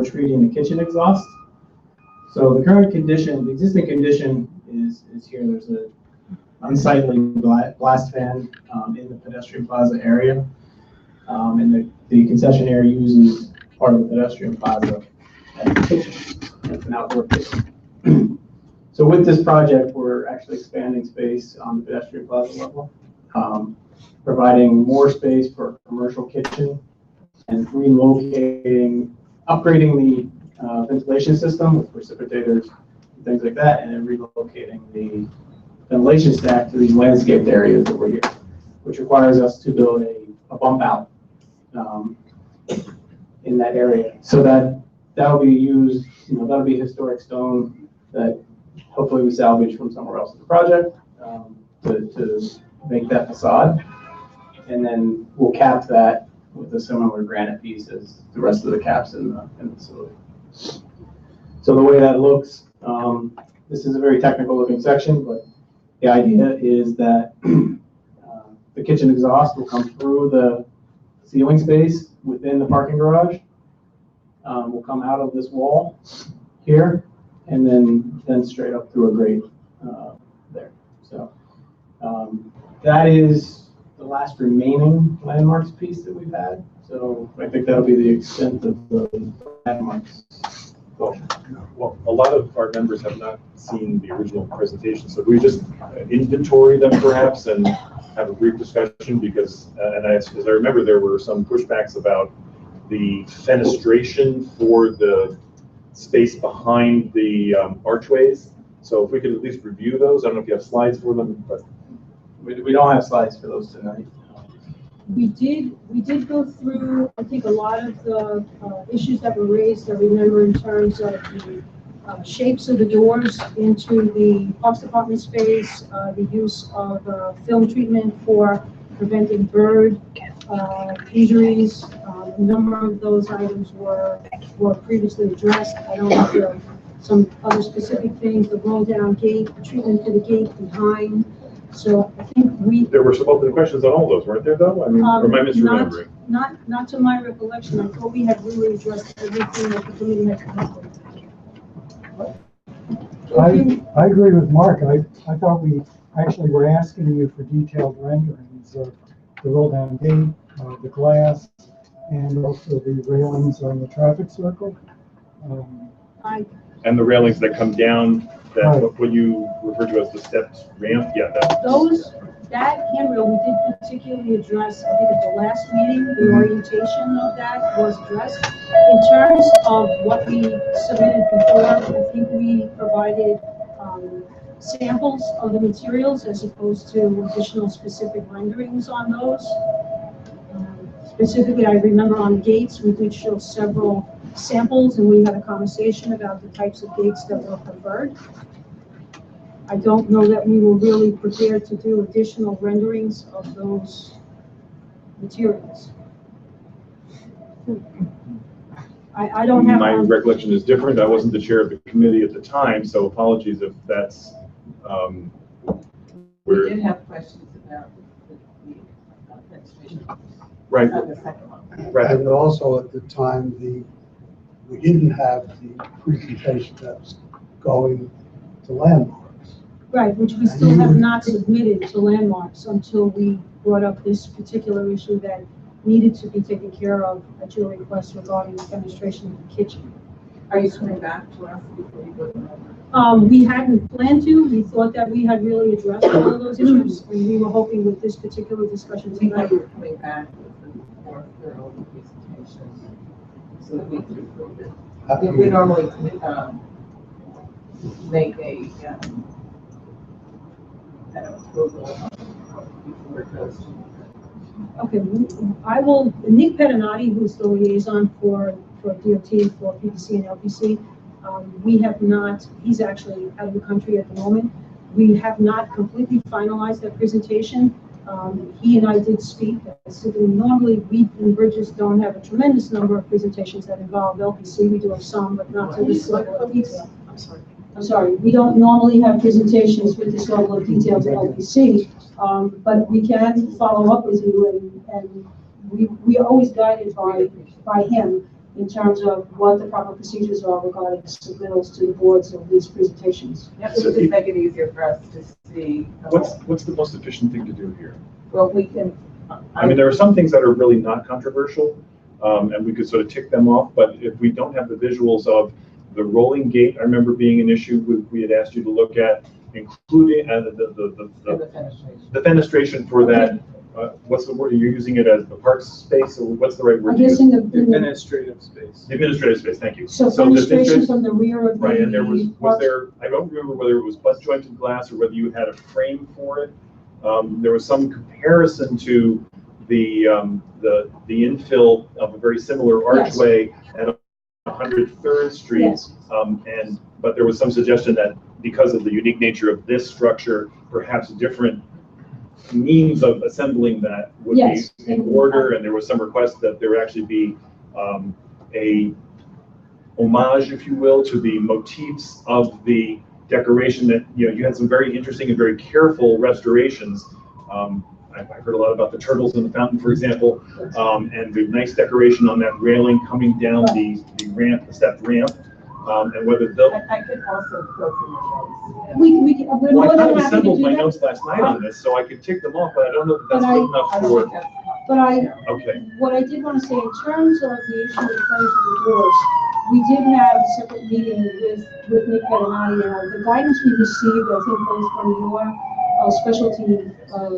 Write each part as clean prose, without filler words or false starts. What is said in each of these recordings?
treating the kitchen exhaust. So the current condition, the existing condition is here. There's an unsightly blast fan in the pedestrian plaza area. And the concessionaire uses part of the pedestrian plaza as a kitchen. It's an outdoor kitchen. So with this project, we're actually expanding space on the pedestrian plaza level, providing more space for a commercial kitchen and relocating, upgrading the ventilation system with precipitators and things like that, and then relocating the ventilation stack to these landscaped areas over here, which requires us to build a bump out in that area. So that'll be used, that'll be historic stone that hopefully we salvage from somewhere else in the project to make that facade. And then we'll cap that with a similar granite piece as the rest of the caps in the facility. So the way that looks, this is a very technical looking section, but the idea is that the kitchen exhaust will come through the ceiling space within the parking garage. Will come out of this wall here, and then straight up through a grate there. So that is the last remaining landmarks piece that we've had. So I think that'll be the extent of the landmarks. Well, a lot of our members have not seen the original presentation, so we just inventory them perhaps and have a brief discussion, because, and as I remember, there were some pushbacks about the fenestration for the space behind the archways. So if we could at least review those. I don't know if you have slides for them, but we don't have slides for those tonight. We did go through, I think, a lot of the issues that were raised. I remember in terms of the shapes of the doors into the Parks Department space, the use of film treatment for preventing bird injuries. A number of those items were previously addressed. I don't know if there are some other specific things, the roll down gate, treatment to the gate behind. So I think there were some open questions on all those, weren't there, though? I mean, or am I misremembering? Not to my recollection. I thought we had really addressed everything that the committee had come up with. I agree with Mark. I thought we actually were asking you for detailed renderings of the roll down gate, the glass, and also the railings on the traffic circle. And the railings that come down, that right. What you refer to as the stepped ramp, yeah. That handrail we did particularly address, I think at the last meeting, the orientation of that was addressed. In terms of what we submitted before, I think we provided samples of the materials as opposed to additional specific renderings on those. Specifically, I remember on gates, we did show several samples, and we had a conversation about the types of gates that were preferred. I don't know that we were really prepared to do additional renderings of those materials. I don't have... My recollection is different. I wasn't the chair of the committee at the time, so apologies if that's... we did have questions about the administration. Right. The second one. Right. And also at the time, we didn't have the presentation that was going to landmarks. Right, which we still have not submitted to landmarks until we brought up this particular issue that needed to be taken care of at your request regarding the demonstration of the kitchen. Are you coming back to us before you go to landmarks? We hadn't planned to. We thought that we had really addressed all of those issues, and we were hoping with this particular discussion We tonight. thought you were coming back with a more thorough presentation so that we could approve it. We normally make a approval before it goes to. Okay, I will, Nick Pedinati, who's the liaison for DOT, for PPC and LPC, we have not, he's actually out of the country at the moment. We have not completely finalized that presentation. He and I did speak. Normally, we in Bridges don't have a tremendous number of presentations that involve LPC. We do have some, but not to this level of detail. I'm sorry, we don't normally have presentations with this level of detail to LPC, but we can follow up with you, and we are always guided by him. in terms of what the proper procedures are regarding submittals to the boards of these presentations. That would just make it easier for us to see. What's the most efficient thing to do here? Well, we can. I mean, there are some things that are really not controversial, and we could sort of tick them off, but if we don't have the visuals of the rolling gate, I remember being an issue we had asked you to look at, including the fenestration for that. What's the word? Are you using it as the park space, or what's the right word? I guess in the, Administrative space. The administrative space, thank you. so the fenestration from the rear of the. Right, and there was there, I don't remember whether it was butt jointed glass or whether you had a frame for it. There was some comparison to the infill of a very similar archway at 103rd Street. Yes. But there was some suggestion that because of the unique nature of this structure, perhaps different means of assembling that would Yes. be in order, and there was some request that there actually be a homage, if you will, to the motifs of the decoration that, you had some very interesting and very careful restorations. I've heard a lot about the turtles in the fountain, for example, and the nice decoration on that railing coming down the ramp, the stepped ramp, and whether they'll. I could also go through my notes. We're Well, more I kind than of happy to assembled do my that. notes last night on this, so I could tick them off, but I don't know if that's But good enough I don't for. think that's. But Okay. what I did want to say, in terms of the issue of playing for the doors, we did have a separate meeting with Nick Pettinati, and the guidance we received, I think, both from your specialty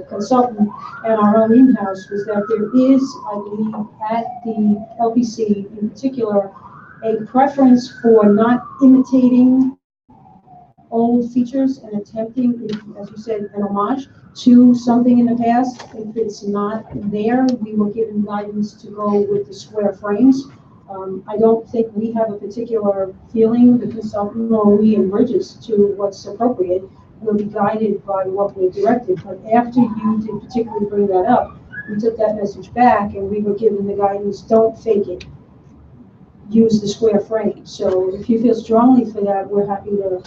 consultant and our own in-house, was that there is, I believe, at the LPC in particular, a preference for not imitating old features and attempting, as you said, an homage to something in the past. If it's not there, we were given guidance to go with the square frames. I don't think we have a particular feeling, the consultant or we in Bridges, to what's appropriate. We'll be guided by what we're directed. But after you did particularly bring that up, we took that message back and we were given the guidance, don't fake it. Use the square frame. So if you feel strongly for that, we're happy to.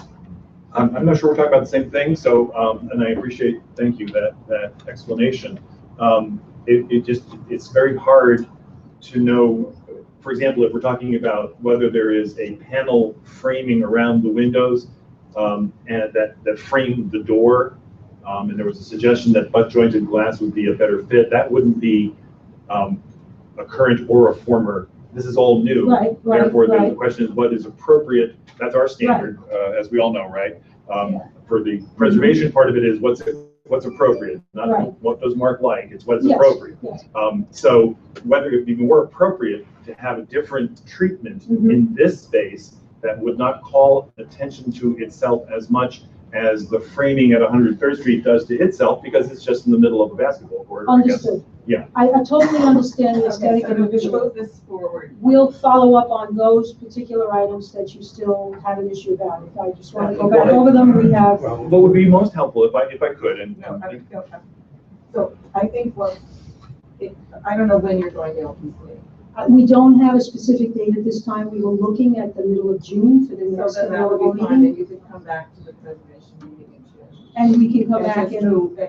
I'm not sure we're talking about the same thing, so, and I appreciate, thank you, that explanation. It's very hard to know, for example, if we're talking about whether there is a panel framing around the windows, and that frame the door, and there was a suggestion that butt jointed glass would be a better fit. That wouldn't be a current or a former. This is all new. Right. Therefore, the question is what is appropriate. That's our standard, as we all know, right? For the preservation part of it is what's appropriate, not what does Mark like. It's what's appropriate. Yes. So whether it would be more appropriate to have a different treatment in this space that would not call attention to itself as much as the framing at 103rd Street does to itself, because it's just in the middle of a basketball court. Understood. Yeah. I totally understand the Okay, aesthetic so and the to visual. move this forward. We'll follow up on those particular items that you still have an issue about. If I just want to go back over them, we have. What would be most helpful if I could, So I think I don't know when you're going to LPC. We don't have a specific date at this time. We were looking at the middle of June for the So next then that would available be fine, meeting. and you could come back to the preservation meeting in June. And we can come back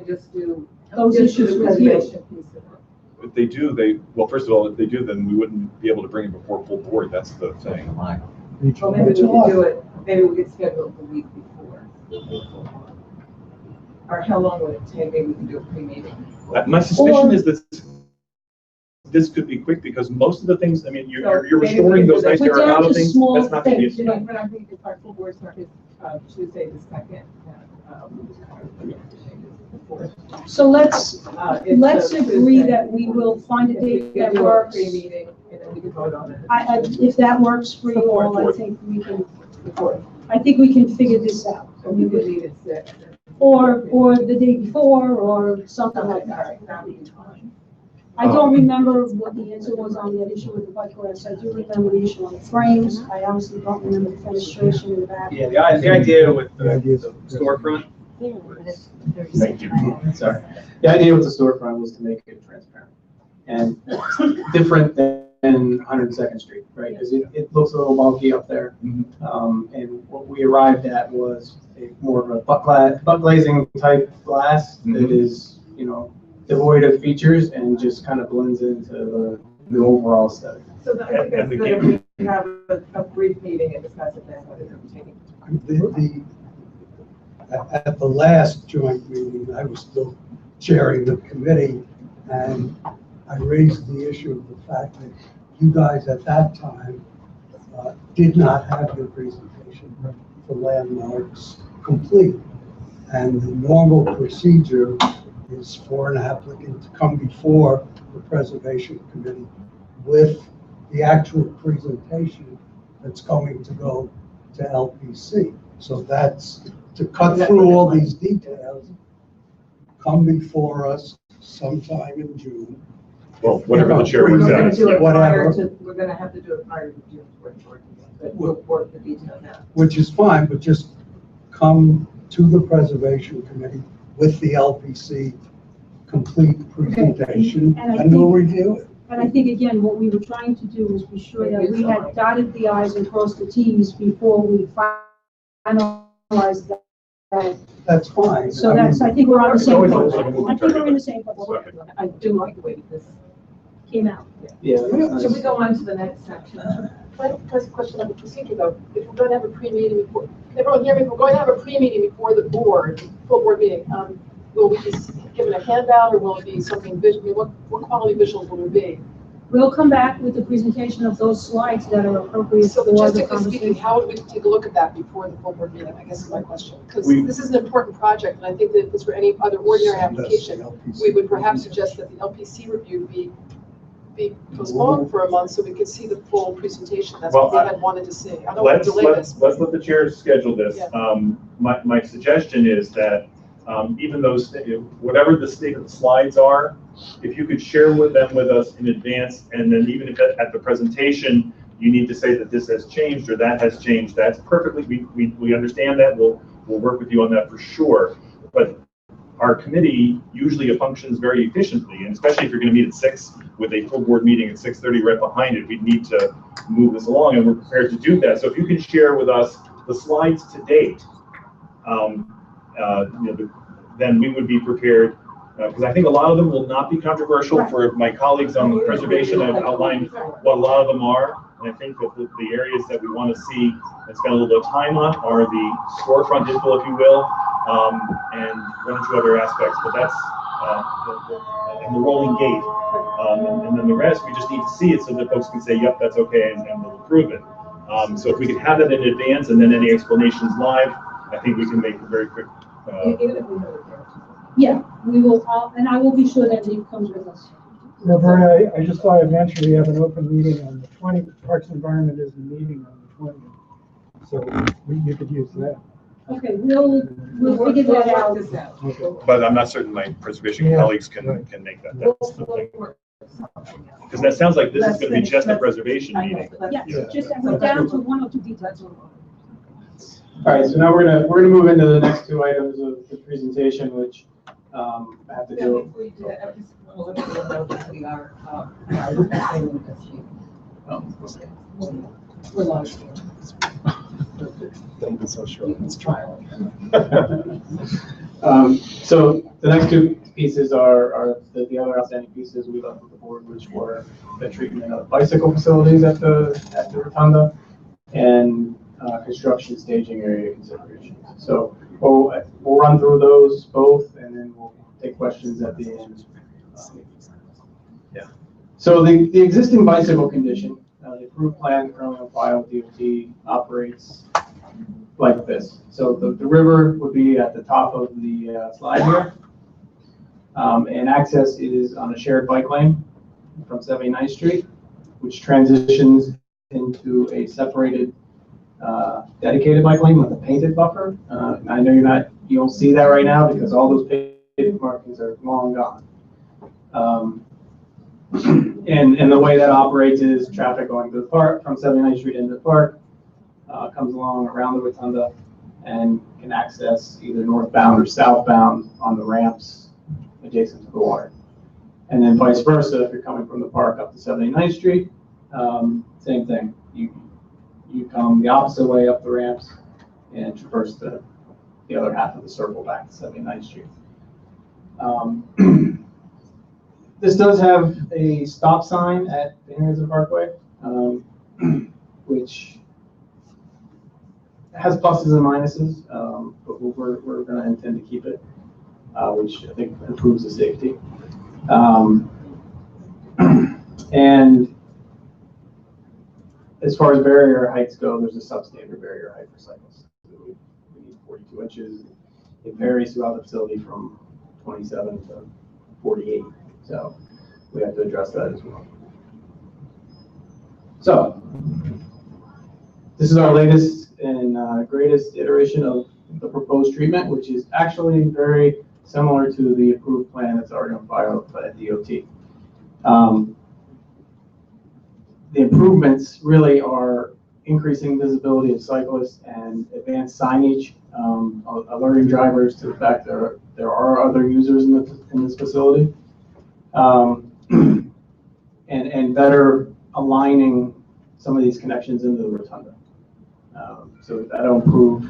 Just do those just issues the with you. preservation piece of it. if they do, well, first of all, if they do, then we wouldn't be able to bring it before full board. That's the thing. Well, maybe we could do it, maybe we could schedule it the week before. Or how long would it take? Maybe we can do a pre-meeting. My suspicion is that this could be quick because most of the things, I mean, you're restoring those nice We're down terracotta to things. small That's not the things, issue. right. But I think if our full board start is Tuesday the 2nd. So let's It's agree Tuesday. that we will find a If we date could that do a works. pre-meeting, and then we could vote on it. If that works for you all, I Fourth. think we can, Before. I think we can figure this out. So we would meet at 6. Or the day before, or something like that. That would be fine. I don't remember what the answer was on that issue with the butt glass. I do remember the issue on the frames. I honestly don't remember the fenestration in the back. Yeah, the idea with the storefront. Thank you. Sorry. The idea with the storefront was to make it transparent and different than 102nd Street, right? Because it looks a little bulky up there. And what we arrived at was more of a butt glazing type glass that is, devoid of features and just kind of blends into the overall aesthetic. So I think And it's the good if we have a brief meeting and discuss it then, whether it's taking. At the last joint meeting, I was still chairing the committee, and I raised the issue of the fact that you guys at that time did not have your presentation for landmarks complete. And the normal procedure is for an applicant to come before the preservation committee with the actual presentation that's going to go to LPC. So that's to cut through all these details, come before us sometime in June. Well, whatever the chair We're works gonna out. do it prior Whatever. to, we're gonna have to do it prior to June 14th, but we'll work the details out. Which is fine, but just come to the preservation committee with the LPC complete presentation, And I and we'll think- review it. And I think, again, what we were trying to do was be sure that we had dotted the i's and crossed the t's before we finalized that. That's fine. So that's, I think we're on the same It's page. always a I moving think we're target. in the same page. Okay. I do like the way this Came out. Yeah. Should we go on to the next section? Can I ask a question on the procedure though? If we're going to have a pre-meeting before, can everyone hear me? If we're going to have a pre-meeting before the board, full board meeting, will we be given a handout or will it be something visual? I mean, what quality visuals will it be? We'll come back with the presentation of those slides that are appropriate So for the logistically speaking, conversation. how would we take a look at that before the full board meeting, I guess is my question. Because We- this is an important project and I think that if this were any other ordinary application, we would perhaps suggest that the LPC review be postponed for a month so we could see the full presentation. That's what we Well, had wanted to see. I don't want to delay this. Let's let the chair schedule this. Yeah. My suggestion is that, even those, whatever the state of the slides are, if you could share with us in advance, and then even if at the presentation, you need to say that this has changed or that has changed, that's perfectly, we understand that, we'll work with you on that for sure. But our committee usually functions very efficiently, and especially if you're gonna meet at 6 with a full board meeting at 6:30 right behind it, we need to move this along, and we're prepared to do that. So if you can share with us the slides to date, then we would be prepared, because I think a lot of them will not be controversial for my colleagues on preservation. I've outlined what a lot of them are, and I think that the areas that we want to see and spend a little bit of time on are the storefront info, if you will, and one or two other aspects, but that's, and the rolling gate. And then the rest, we just need to see it so that folks can say, yep, that's okay, and we'll approve it. So if we could have that in advance and then any explanations live, I think we can make a very quick. Even if we know the characters. Yeah, we will, and I will be sure that Nick comes with us. Now, Vern, I just thought I'd mention we have an open meeting on the 20th. Parks and Environment is the meeting on the 20th. So you could use that. Okay, we'll figure that We'll out. work this out. Okay. But I'm not certain my preservation Yeah. colleagues can make that. We'll That's the thing. work something out. Because that sounds like this is Let's gonna be finish- just a let's- preservation I know, meeting. but let's- Yes, Yeah. just that we're down to one or two details. All right, so now we're gonna move into the next two items of the presentation, which I have to Yeah, do. before you do that, I just want to let you know that we are failing this week. We're live. Don't be so sure. It's trial. So the next two pieces are the other outstanding pieces we left with the board, which were the treatment of bicycle facilities at the Rotunda and construction staging area considerations. So we'll run through those both, and then we'll take questions at the end. Yeah. So the existing bicycle condition, the approved plan currently on file with DOT operates like this. So the river would be at the top of the slide here. And access is on a shared bike lane from 79th Street, which transitions into a separated dedicated bike lane with a painted buffer. I know you don't see that right now because all those paved markings are long gone. And the way that operates is traffic going to the park from 79th Street into the park comes along around the Rotunda and can access either northbound or southbound on the ramps adjacent to the water. And then vice versa, if you're coming from the park up to 79th Street, same thing. You come the opposite way up the ramps and traverse the other half of the circle back to 79th Street. This does have a stop sign at the Henderson Parkway. which has pluses and minuses, but we're going to intend to keep it, which I think improves the safety. And as far as barrier heights go, there's a substandard barrier height for cyclists. We need 42 inches. It varies throughout the facility from 27 to 48. So we have to address that as well. So this is our latest and greatest iteration of the proposed treatment, which is actually very similar to the approved plan that's already on file at DOT. The improvements really are increasing visibility of cyclists and advanced signage, alerting drivers to the fact that there are other users in this facility, and better aligning some of these connections into the rotunda. So that'll improve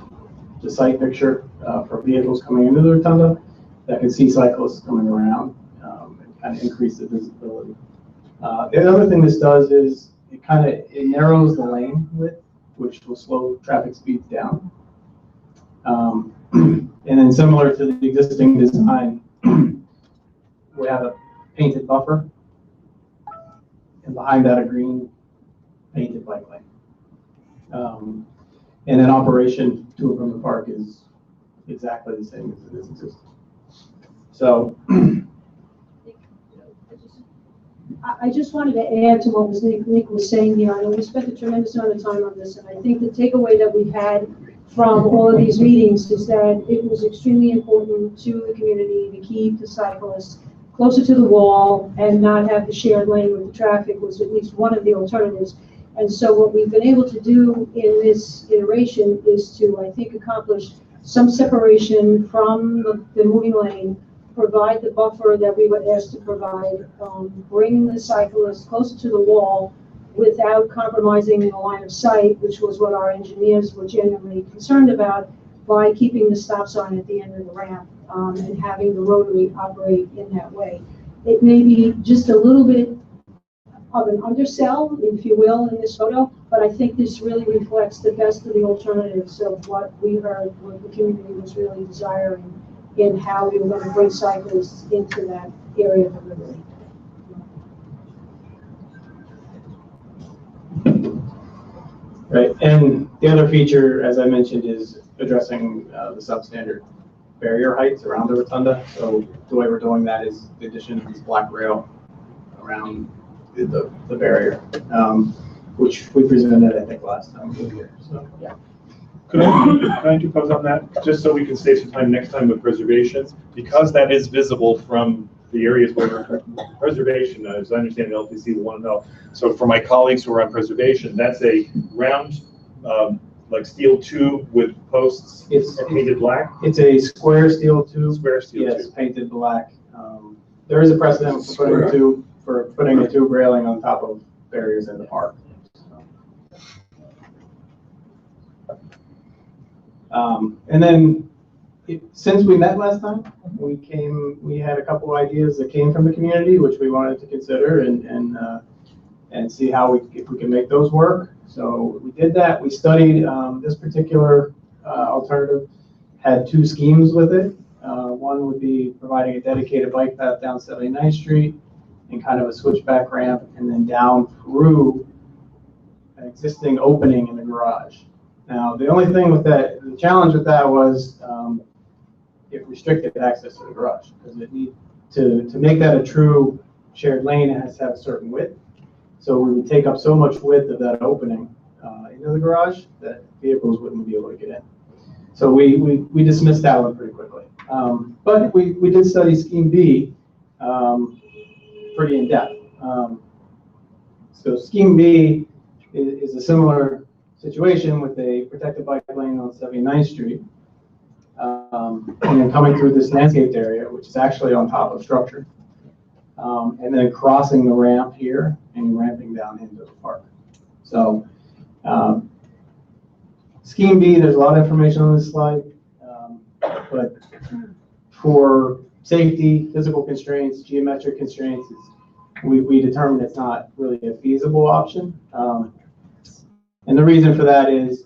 the sight picture for vehicles coming into the rotunda that can see cyclists coming around, and kind of increase the visibility. The other thing this does is it narrows the lane width, which will slow traffic speeds down. And then similar to the existing design, we have a painted buffer, and behind that a green painted bike lane. And in operation to and from the park is exactly the same as it is existing. So I just wanted to add to what Nick was saying here. I know we spent a tremendous amount of time on this, and I think the takeaway that we've had from all of these meetings is that it was extremely important to the community to keep the cyclists closer to the wall and not have the shared lane with the traffic was at least one of the alternatives. And so what we've been able to do in this iteration is to, I think, accomplish some separation from the moving lane, provide the buffer that we were asked to provide, bring the cyclists closer to the wall without compromising the line of sight, which was what our engineers were genuinely concerned about, by keeping the stop sign at the end of the ramp and having the rotary operate in that way. It may be just a little bit of an undersell, if you will, in this photo, but I think this really reflects the best of the alternatives of what we heard, what the community was really desiring in how we were going to bring cyclists into that area of the river. right, and the other feature, as I mentioned, is addressing the substandard barrier heights around the rotunda. So the way we're doing that is the addition of this black rail around the barrier, which we presented, I think, last time we were here. So yeah. Could I interpose on that, just so we can save some time next time with preservations, because that is visible from the areas where we're preservation, as I understand, LPC will want to know. So for my colleagues who are on preservation, that's a round, like steel tube with posts painted black. It's a square steel tube. Square steel yes, tube. painted black. There is a precedent for putting a tube railing on top of barriers in the park. And then since we met last time, we had a couple ideas that came from the community, which we wanted to consider and see how if we can make those work. So we did that. We studied this particular alternative, had two schemes with it. One would be providing a dedicated bike path down 79th Street and kind of a switchback ramp, and then down through an existing opening in the garage. Now, the only thing with that, the challenge with that was it restricted access to the garage, because it need to make that a true shared lane, it has to have a certain width. So we would take up so much width of that opening into the garage that vehicles wouldn't be able to get in. So we dismissed that one pretty quickly. But we did study scheme B pretty in depth. So scheme B is a similar situation with a protected bike lane on 79th Street, and then coming through this landscaped area, which is actually on top of structure, and then crossing the ramp here and ramping down into the park. So scheme B, there's a lot of information on this slide, but for safety, physical constraints, geometric constraints, we determined it's not really a feasible option. And the reason for that is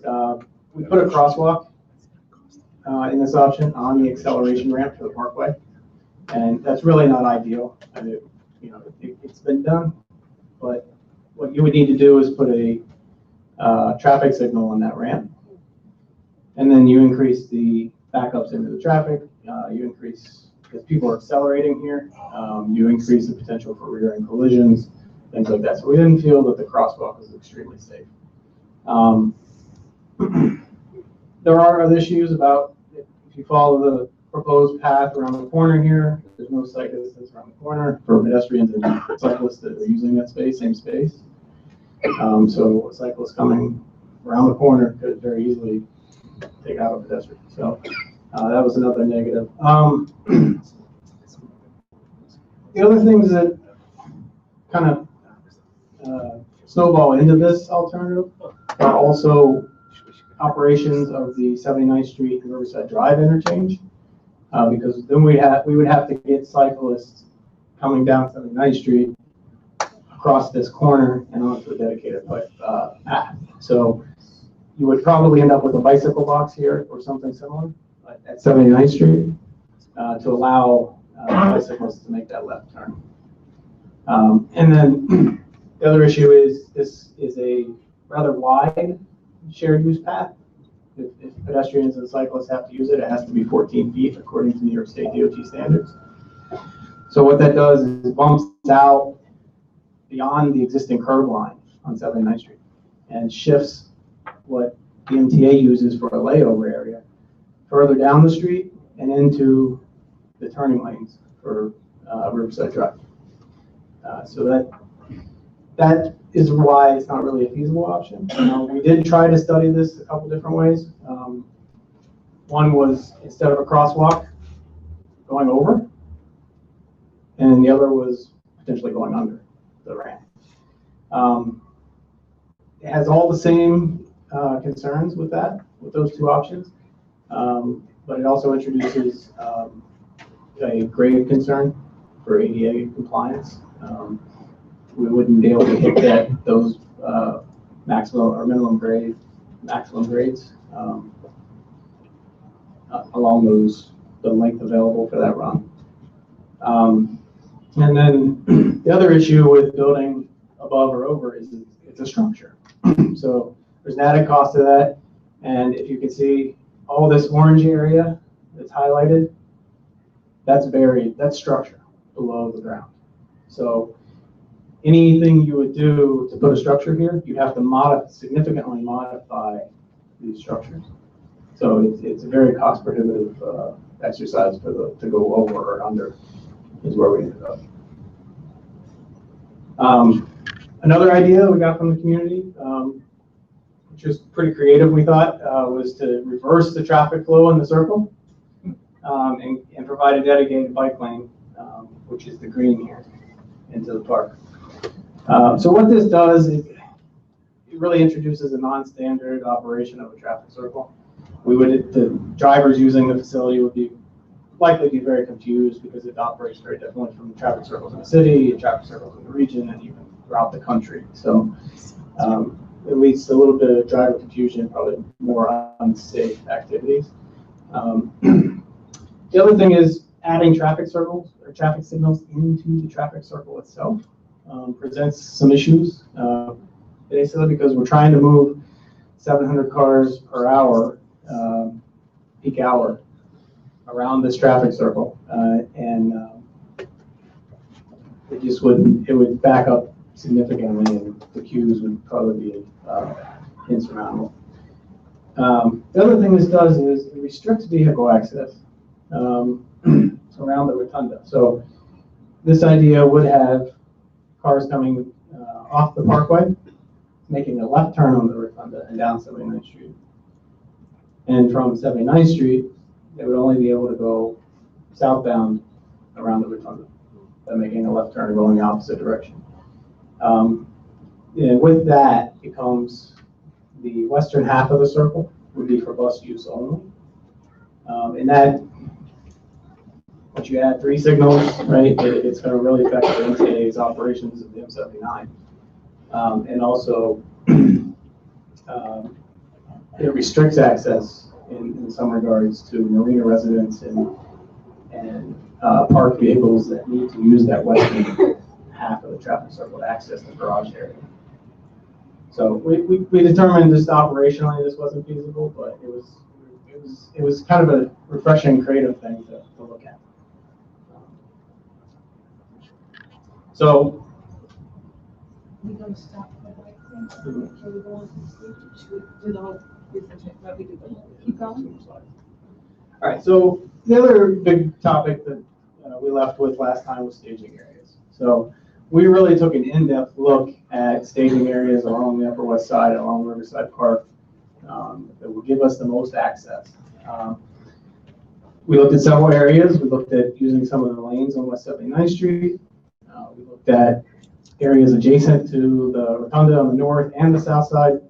we put a crosswalk in this option on the acceleration ramp to the parkway, and that's really not ideal. I mean, it's been done, but what you would need to do is put a traffic signal on that ramp, and then you increase the backups into the traffic. You increase, because people are accelerating here, you increase the potential for rear-end collisions, things like that. So we didn't feel that the crosswalk was extremely safe. There are other issues about if you follow the proposed path around the corner here, there's no sight distance around the corner for pedestrians and cyclists that are using that space, same space. So a cyclist coming around the corner could very easily take out a pedestrian. So that was another negative. The other things that kind of snowball into this alternative are also operations of the 79th Street and Riverside Drive interchange, because then we would have to get cyclists coming down 79th Street across this corner and onto a dedicated path. So you would probably end up with a bicycle box here or something similar at 79th Street to allow bicyclists to make that left turn. And then the other issue is this is a rather wide shared use path. If pedestrians and cyclists have to use it, it has to be 14 feet according to New York State DOT standards. So what that does is bumps out beyond the existing curb line on 79th Street and shifts what the MTA uses for a layover area further down the street and into the turning lanes for Riverside Drive. So that is why it's not really a feasible option. We did try to study this a couple different ways. One was instead of a crosswalk, going over, and the other was potentially going under the ramp. It has all the same concerns with those two options, but it also introduces a grade concern for ADA compliance. We wouldn't be able to hit those maximum or minimum grades along the length available for that run. And then the other issue with building above or over is it's a structure. So there's an added cost to that. And if you can see all this orange area that's highlighted, that's buried, that's structure below the ground. So anything you would do to put a structure here, you'd have to significantly modify these structures. So it's a very cost prohibitive exercise to go over or under is where we ended up. Another idea we got from the community, which was pretty creative, we thought, was to reverse the traffic flow in the circle and provide a dedicated bike lane, which is the green here, into the park. So what this does is it really introduces a non-standard operation of a traffic circle. The drivers using the facility would likely be very confused because it operates very differently from traffic circles in the city, and traffic circles in the region, and even throughout the country. So it leads to a little bit of driver confusion, probably more unsafe activities. The other thing is adding traffic circles or traffic signals into the traffic circle itself presents some issues. Basically because we're trying to move 700 cars per hour, peak hour, around this traffic circle, and it would back up significantly, and the queues would probably be insurmountable. The other thing this does is it restricts vehicle access around the rotunda. So this idea would have cars coming off the parkway, making a left turn on the rotunda and down 79th Street. And from 79th Street, they would only be able to go southbound around the rotunda by making a left turn going the opposite direction. And with that, becomes the western half of the circle would be for bus use only. And that once you add 3 signals, right, it's going to really affect the MTA's operations of the M79. And also, it restricts access in some regards to marina residents and parked vehicles that need to use that western half of the traffic circle to access the garage area. So we determined just operationally this wasn't feasible, but it was kind of a refreshing, creative thing to look at. So We're gonna stop for the right thing. Shall we go on to the stage? Should we do the whole, keep going? all right, so the other big topic that we left with last time was staging areas. So we really took an in-depth look at staging areas along the Upper West Side, along Riverside Park, that will give us the most access. We looked at several areas. We looked at using some of the lanes on West 79th Street. We looked at areas adjacent to the Rotunda on the north and the south side.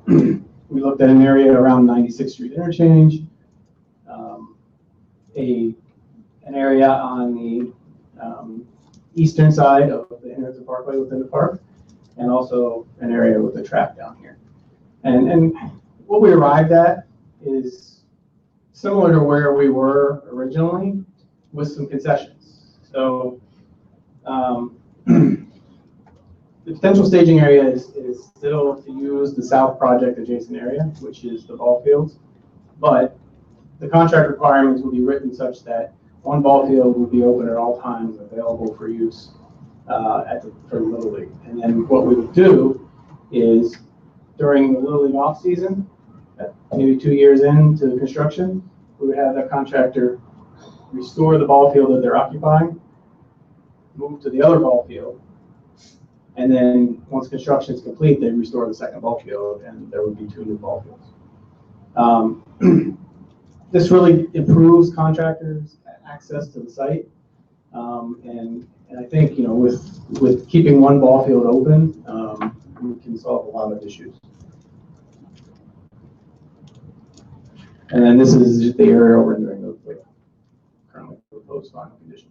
We looked at an area around 96th Street interchange, an area on the eastern side of the Henderson Parkway within the park, and also an area with the track down here. And what we arrived at is similar to where we were originally, with some concessions. So the potential staging area is still to use the South Project adjacent area, which is the ball fields, but the contract requirements will be written such that one ball field will be open at all times, available for use for the Little League. And then what we would do is during the Little League off season, maybe 2 years into construction, we would have that contractor restore the ball field that they're occupying, move to the other ball field, and then once construction is complete, they restore the second ball field, and there would be 2 new ball fields. This really improves contractors' access to the site, and I think with keeping one ball field open, we can solve a lot of issues. And then this is just the aerial rendering of the currently proposed final condition,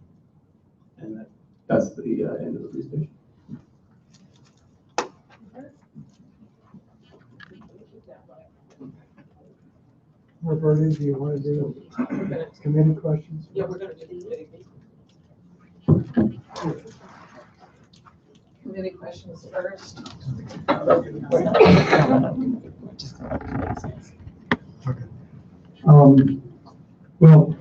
and that's the end of the presentation. Roberta, do you want to do committee questions? Yeah, we're gonna do the committee questions first. Well,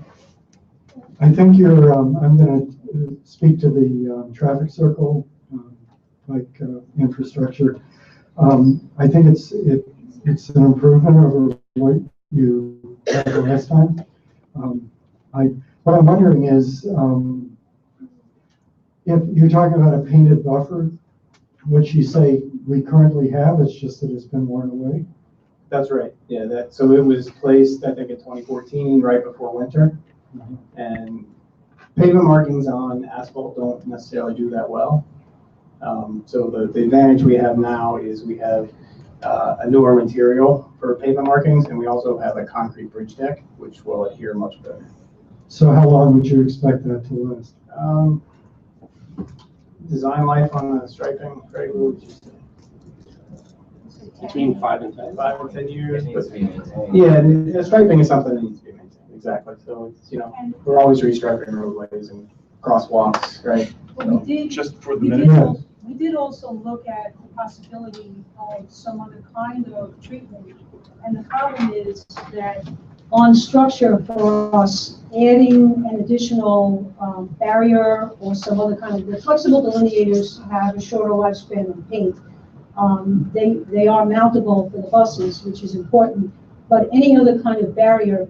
I think I'm going to speak to the traffic circle, infrastructure. I think it's an improvement over what you had last time. What I'm wondering is, if you're talking about a painted buffer, which you say we currently have, it's just that it's been worn away. That's right. Yeah. So it was placed, I think, in 2014, right before winter, and pavement markings on asphalt don't necessarily do that well. So the advantage we have now is we have a newer material for pavement markings, and we also have a concrete bridge deck, which will adhere much better. So how long would you expect that to last? Design life on the striping, right? Between 5 and 10 years. But yeah, the striping is something that needs to be maintained. Exactly. So it's, we're always restriping roadways and crosswalks, right? Well, we did. Just for the minute. We did also look at the possibility of some other kind of treatment, and the problem is that on structure for us, adding an additional barrier or some other kind of, the flexible delineators have a shorter lifespan than paint. They are mountable for the buses, which is important, but any other kind of barrier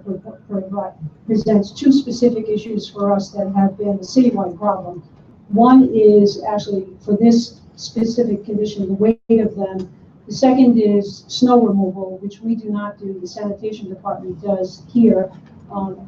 presents 2 specific issues for us that have been a citywide problem. One is actually for this specific condition, the weight of them. The second is snow removal, which we do not do, the sanitation department does here.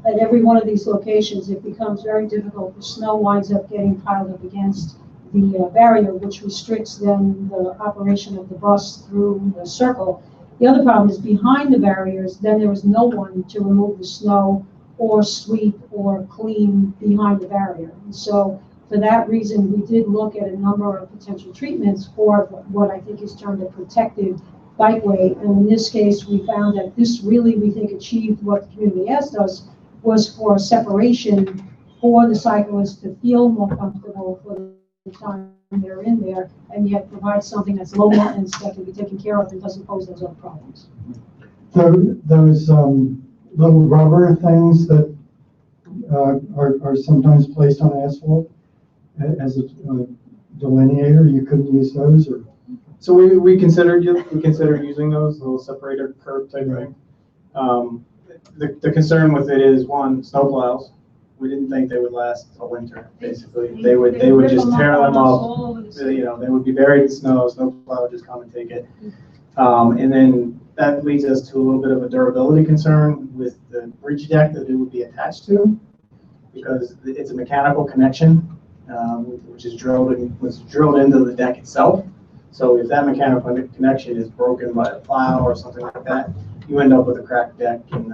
At every one of these locations, it becomes very difficult. The snow winds up getting piled up against the barrier, which restricts then the operation of the bus through the circle. The other problem is behind the barriers, then there is no one to remove the snow or sweep or clean behind the barrier. And so for that reason, we did look at a number of potential treatments for what I think is termed a protected bikeway. And in this case, we found that this really, we think, achieved what the community asked us, was for separation for the cyclists to feel more comfortable for the time they're in there, and yet provide something that's low maintenance that can be taken care of and doesn't pose those other problems. So those little rubber things that are sometimes placed on asphalt as a delineator, you couldn't use those, or? So we considered using those little separator curb type thing. The concern with it is, one, snowplows. We didn't think they would last a winter. Basically, they would just tear them up. You know, they would be buried in snow. Snowplow would just come and take it. And then that leads us to a little bit of a durability concern with the bridge deck that it would be attached to, because it's a mechanical connection, which was drilled into the deck itself. So if that mechanical connection is broken by a plow or something like that, you end up with a cracked deck, and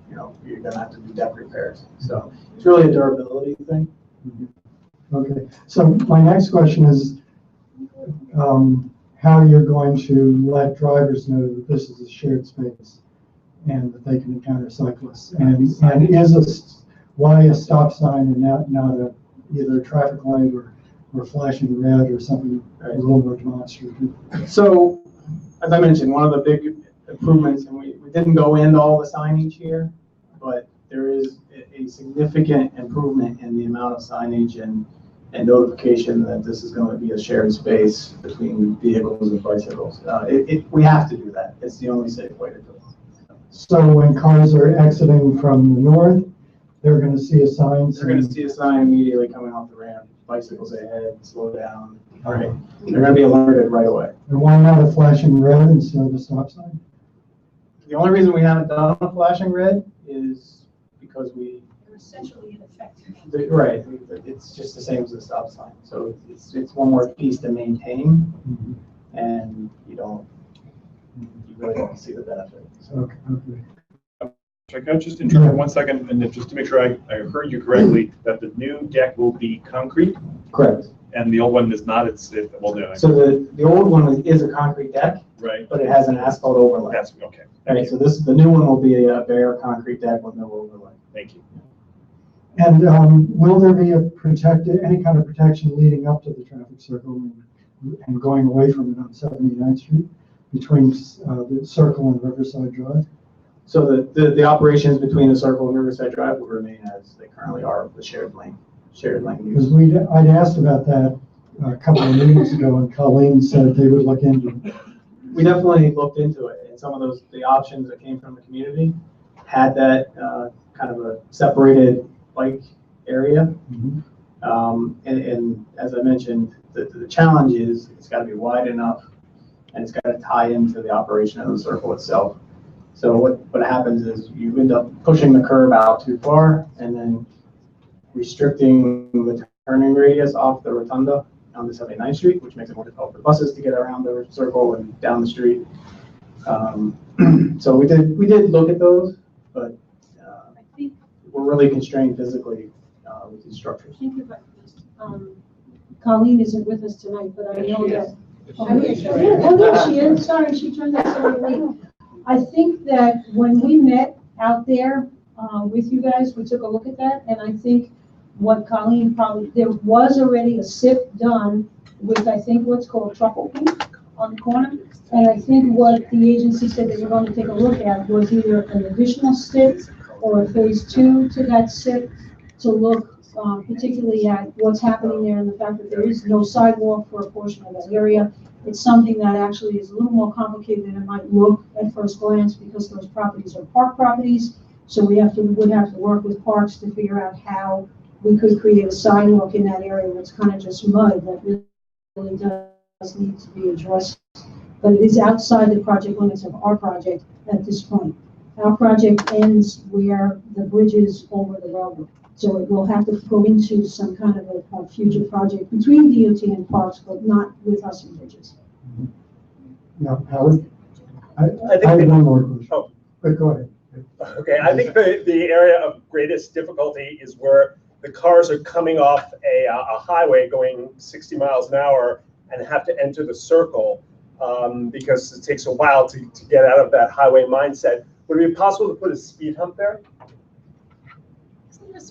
you know, you're going to have to do deck repairs. So it's really a durability thing. Okay. So my next question is, how you're going to let drivers know that this is a shared space and that they can encounter cyclists, and why a stop sign and not either a traffic light or flashing red or something a little more demonstrative? So, as I mentioned, one of the big improvements, and we didn't go into all the signage here, but there is a significant improvement in the amount of signage and notification that this is going to be a shared space between vehicles and bicycles. We have to do that. It's the only safe way to do it. So when cars are exiting from the north, they're going to see a sign. They're going to see a sign immediately coming off the ramp. Bicycles ahead, slow down. All right. They're going to be alerted right away. And why not a flashing red instead of a stop sign? The only reason we haven't done a flashing red is because They're essentially ineffective. right. It's just the same as a stop sign. So it's one more piece to maintain, and you really don't see the benefit. So. Okay. Check out just interrupt for 1 second, and then just to make sure I heard you correctly, that the new deck will be concrete Correct. and the old one is not. Well, no. So the old one is a concrete deck, Right. but it has an asphalt overlay. That's okay. Right. So the new one will be a bare concrete deck with no overlay. Thank you. And will there be any kind of protection leading up to the traffic circle and going away from it on 79th Street between the circle and Riverside Drive? So the operations between the circle and Riverside Drive will remain as they currently are with the shared lane use. Because I'd asked about that a couple of meetings ago, and Colleen said they would look into it. We definitely looked into it, and some of the options that came from the community had that kind of a separated bike area. And as I mentioned, the challenge is it's got to be wide enough, and it's got to tie into the operation of the circle itself. So what happens is you end up pushing the curb out too far, and then restricting the turning radius off the Rotunda on the 79th Street, which makes it more difficult for buses to get around the circle and down the street. So we did look at those, but I think we're really constrained physically with these structures. Colleen isn't with us tonight, but I know that. She is. Sorry, she turned out so late. I think that when we met out there with you guys, we took a look at that, and I think what Colleen there was already a SIP done with, I think, what's called truffle pink on the corner. And I think what the agency said they were going to take a look at was either an additional SIP or a phase 2 to that SIP to look particularly at what's happening there and the fact that there is no sidewalk for a portion of that area. It's something that actually is a little more complicated than it might look at first glance, because those properties are park properties. So we would have to work with parks to figure out how we could create a sidewalk in that area that's kind of just mud that really does need to be addressed. But it is outside the project limits of our project at this point. Our project ends where the bridge is over the railroad. So it will have to go into some kind of a future project between DOT and parks, but not with us and bridges. Yeah, Howard? I I think have one more question. Oh. But go ahead. Okay, I think the area of greatest difficulty is where the cars are coming off a highway going 60 miles an hour and have to enter the circle because it takes a while to get out of that highway mindset. Would it be possible to put a speed hump there?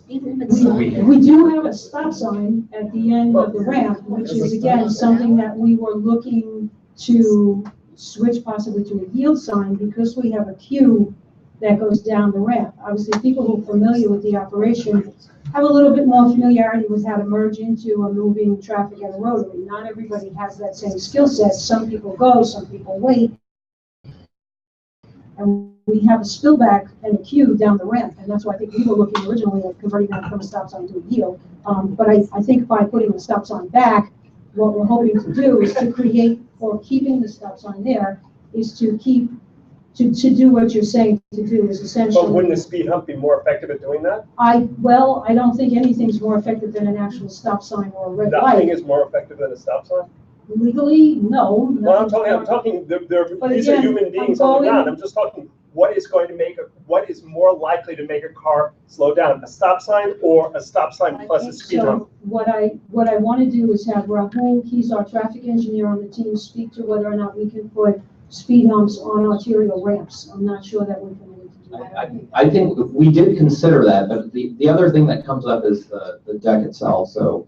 We do have a stop sign at the end of the ramp, which is again, something that we were looking to switch possibly to a yield sign because we have a queue that goes down the ramp. Obviously, people who are familiar with the operation have a little bit more familiarity with how to merge into a moving traffic at a rotary. Not everybody has that same skill set. Some people go, some people wait. And we have a spillback and a queue down the ramp, and that's why I think we were looking originally at converting that from a stop sign to a yield. But I think by putting the stop sign back, what we're hoping to do is to create, or keeping the stop sign there, is to keep, to do what you're saying to do is essentially. But wouldn't the speed hump be more effective at doing that? Well, I don't think anything's more effective than an actual stop sign or a red Nothing light. is more effective than a stop sign? Legally, no. Well, I'm talking, these are human beings on the ground. I'm just talking, what is more likely to make a car slow down, a stop sign or a stop sign plus a speed hump? So what I want to do is have Rahul, he's our traffic engineer on the team, speak to whether or not we can put speed humps on arterial ramps. I'm not sure that we're going to do that. I think we did consider that, but the other thing that comes up is the deck itself. So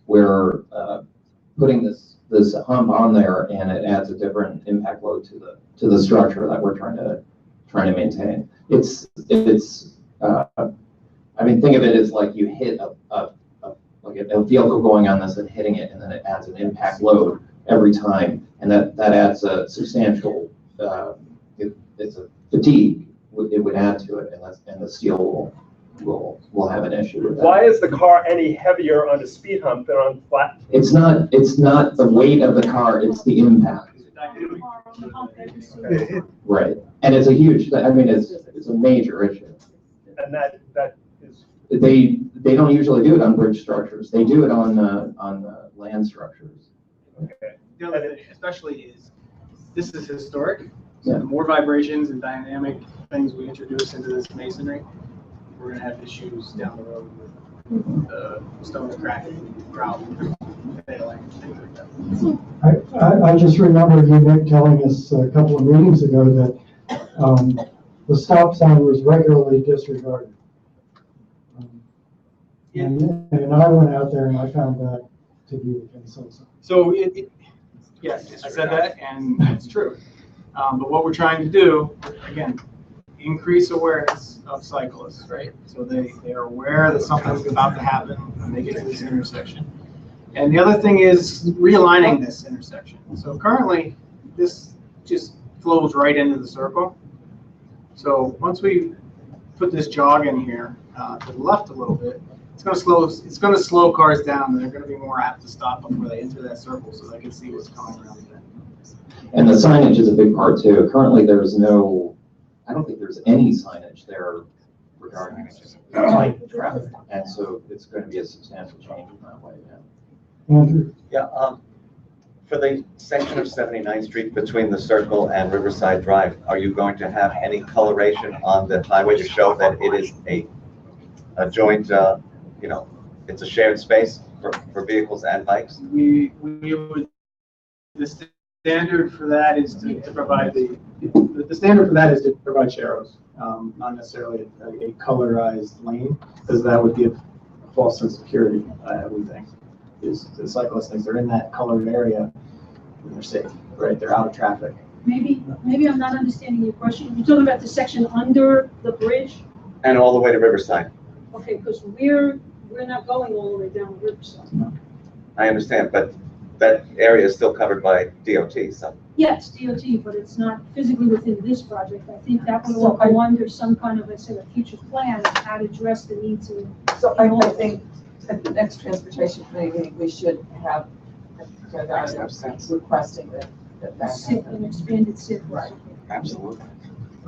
we're putting this hump on there, and it adds a different impact load to the structure that we're trying to maintain. I mean, think of it as like you hit a vehicle going on this and hitting it, and then it adds an impact load every time, and that adds a substantial it's a fatigue it would add to it, and the steel will have an issue with that. Why is the car any heavier on a speed hump than on flat? It's not the weight of the car, it's the impact. Right, and it's a huge, I mean, it's a major issue. And that is. They don't usually do it on bridge structures. They do it on land structures. Okay. The other thing especially is, this is historic. So Yeah. the more vibrations and dynamic things we introduce into this masonry, we're gonna have issues down the road with stones cracking, grout failing, things like that. I just remember you, Nick, telling us a couple of meetings ago that the stop sign was regularly disregarded. And I went out there and I found that to be the case also. So yes, I said that, and it's true. But what we're trying to do, again, increase awareness of cyclists, right? So they are aware that something's about to happen when they get to this intersection. And the other thing is realigning this intersection. So currently, this just flows right into the circle. So once we put this jog in here to the left a little bit, it's going to slow cars down, and they're going to be more apt to stop before they enter that circle, so they can see what's coming around the bend. And the signage is a big part too. Currently, I don't think there's any signage there regarding light traffic, and so it's going to be a substantial change in that way. Yeah. Andrew? Yeah, for the section of 79th Street between the Circle and Riverside Drive, are you going to have any coloration on the highway to show that it is a joint, it's a shared space for vehicles and bikes? We would, the standard for that is to provide the standard for that is to provide sharrows, not necessarily a colorized lane, because that would give a false sense of security, we think. Is the cyclists think they're in that colored area and they're safe, right? They're out of traffic. Maybe I'm not understanding your question. You're talking about the section under the bridge? And all the way to Riverside. Okay, because we're not going all the way down the riverside. I understand, but that area is still covered by DOT, so. Yes, DOT, but it's not physically within this project. I think that would all go under some kind of, let's say, a future plan of how to address the needs of. So I think at the next transportation committee meeting, we should have requesting that SIP, an expanded SIP. Right. Absolutely.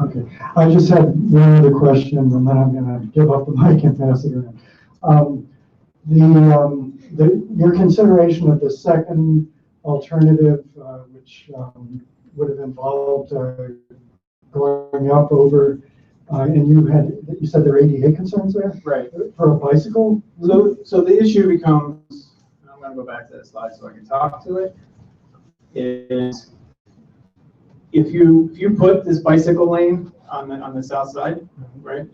Okay, I just had one other question, and then I'm going to give up the mic and pass it around. Your consideration of the second alternative, which would have involved going up over And you said there are ADA concerns there Right. for a bicycle? So the issue becomes, and I'm gonna go back to that slide so I can talk to it, is if you put this bicycle lane on the south side, right?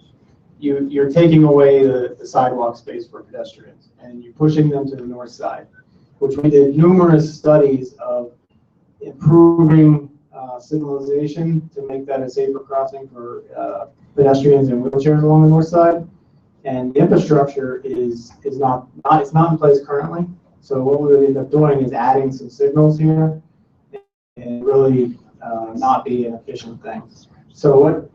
You're taking away the sidewalk space for pedestrians and you're pushing them to the north side, which we did numerous studies of improving signalization to make that a safer crossing for pedestrians and wheelchairs along the north side. And the infrastructure is not in place currently. So what we would end up doing is adding some signals here and really not be an efficient thing. So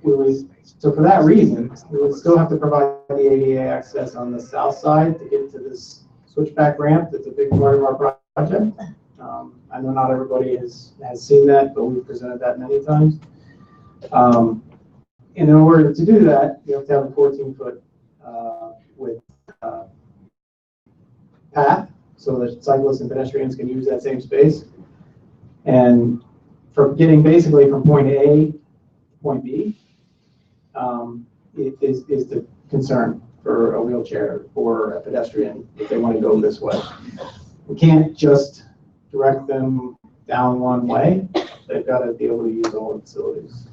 for that reason, we would still have to provide the ADA access on the south side to get to this switchback ramp. That's a big part of our project. I know not everybody has seen that, but we've presented that many times. In order to do that, you have to have a 14-foot width path so that cyclists and pedestrians can use that same space. And for getting basically from point A to point B, it is the concern for a wheelchair or a pedestrian if they want to go this way. We can't just direct them down one way. They've got to be able to use all the facilities.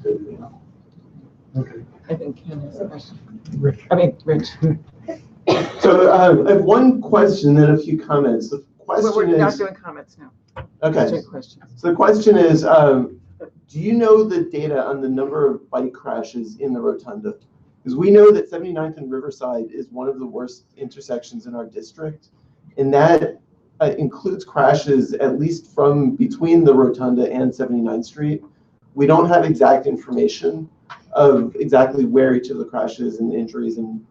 Okay. I think Ken has a question. Rich. Rich. So I have one question and a few comments. The question We're not is, doing comments now. okay. Answering questions. So the question is, do you know the data on the number of bike crashes in the Rotunda? Because we know that 79th and Riverside is one of the worst intersections in our district, and that includes crashes at least from between the Rotunda and 79th Street. We don't have exact information of exactly where each of the crashes and injuries and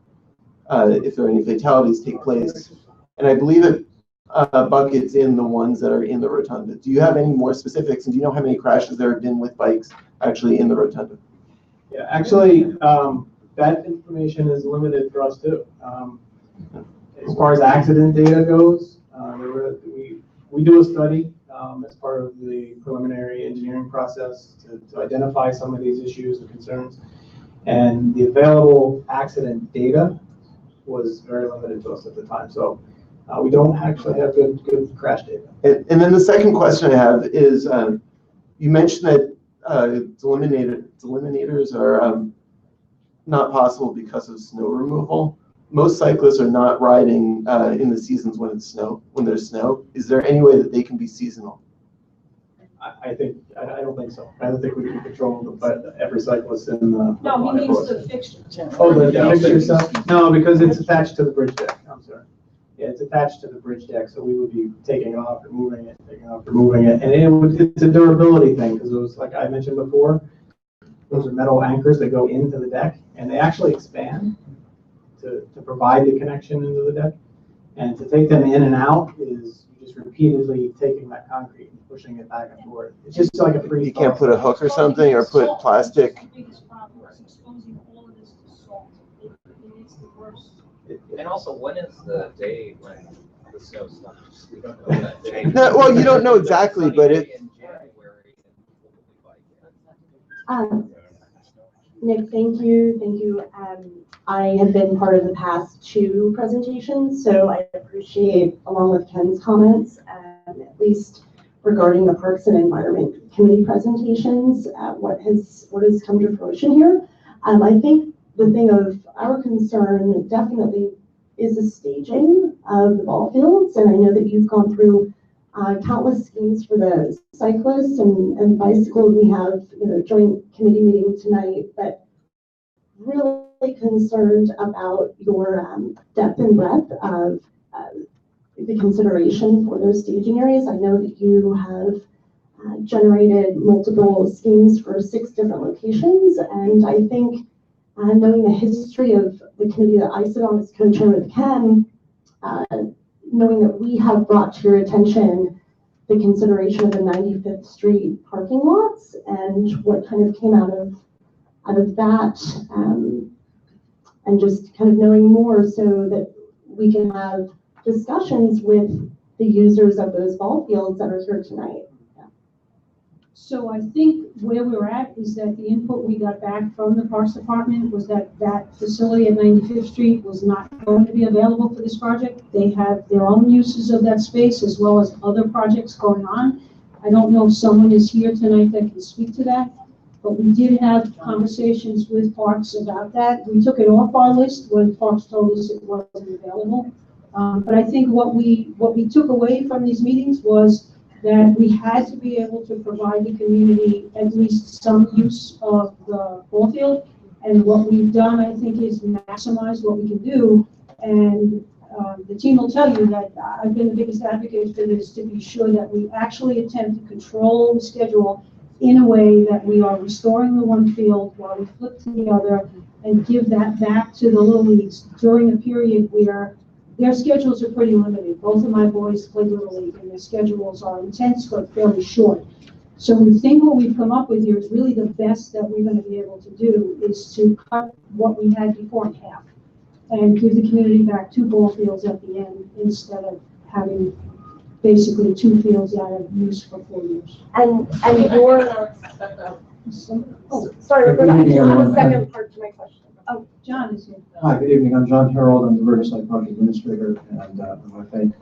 if there are any fatalities take place. And I believe it buckets in the ones that are in the Rotunda. Do you have any more specifics, and do you know how many crashes there have been with bikes actually in the Rotunda? Yeah, actually, that information is limited for us too. As far as accident data goes, we do a study as part of the preliminary engineering process to identify some of these issues and concerns. And the available accident data was very limited to us at the time. So we don't actually have good crash data. And then the second question I have is, you mentioned that delineators are not possible because of snow removal. Most cyclists are not riding in the seasons when there's snow. Is there any way that they can be seasonal? I don't think so. I don't think we can control every cyclist in the. No, he means the fixture. Oh, the fixture stuff? No, because it's attached to the bridge deck. I'm sorry. Yeah, it's attached to the bridge deck, so we would be taking off, removing it, taking off, removing it. And it's a durability thing, because it was, like I mentioned before, those are metal anchors that go into the deck, and they actually expand to provide the connection into the deck. And to take them in and out is just repeatedly taking that concrete and pushing it back and forth. It's just like a freeze. You can't put a hook or something, or put plastic? The biggest problem is exposing all of this to salt. It is the worst. And also, when is the day when the snow stops? We don't know that day. No, well, you don't know exactly, but it. In January, Nick, thank you. I have been part of the past two presentations, so I appreciate, along with Ken's comments, at least regarding the Parks and Environment Committee presentations, what has come to fruition here. I think the thing of our concern definitely is the staging of the ball fields, and I know that you've gone through countless schemes for the cyclists and bicycles. We have joint committee meeting tonight, but really concerned about your depth and breadth of the consideration for those staging areas. I know that you have generated multiple schemes for 6 different locations, and I think knowing the history of the committee that I sit on as co-chair with Ken, knowing that we have brought to your attention the consideration of the 95th Street parking lots and what kind of came out of that, and just kind of knowing more so that we can have discussions with the users of those ball fields that are here tonight. Yeah. So I think where we're at is that the input we got back from the Parks Department was that that facility at 95th Street was not going to be available for this project. They have their own uses of that space as well as other projects going on. I don't know if someone is here tonight that can speak to that, but we did have conversations with Parks about that. We took it off our list when Parks told us it wasn't available. But I think what we took away from these meetings was that we had to be able to provide the community at least some use of the ball field. And what we've done, I think, is maximize what we can do. And the team will tell you that I've been the biggest advocate for this, to be sure that we actually attempt to control the schedule in a way that we are restoring the one field while we flip to the other and give that back to the Little Leagues during a period where their schedules are pretty limited. Both of my boys play Little League, and their schedules are intense but fairly short. So we think what we've come up with here is really the best that we're going to be able to do, is to cut what we had before in half and give the community back 2 ball fields at the end instead of having basically 2 fields out of use for 4 years. And your, sorry, Roberta, I just have a second part to my question. Oh, John is here. Hi, good evening. I'm John Harold. I'm the Riverside Park Administrator, and I want to thank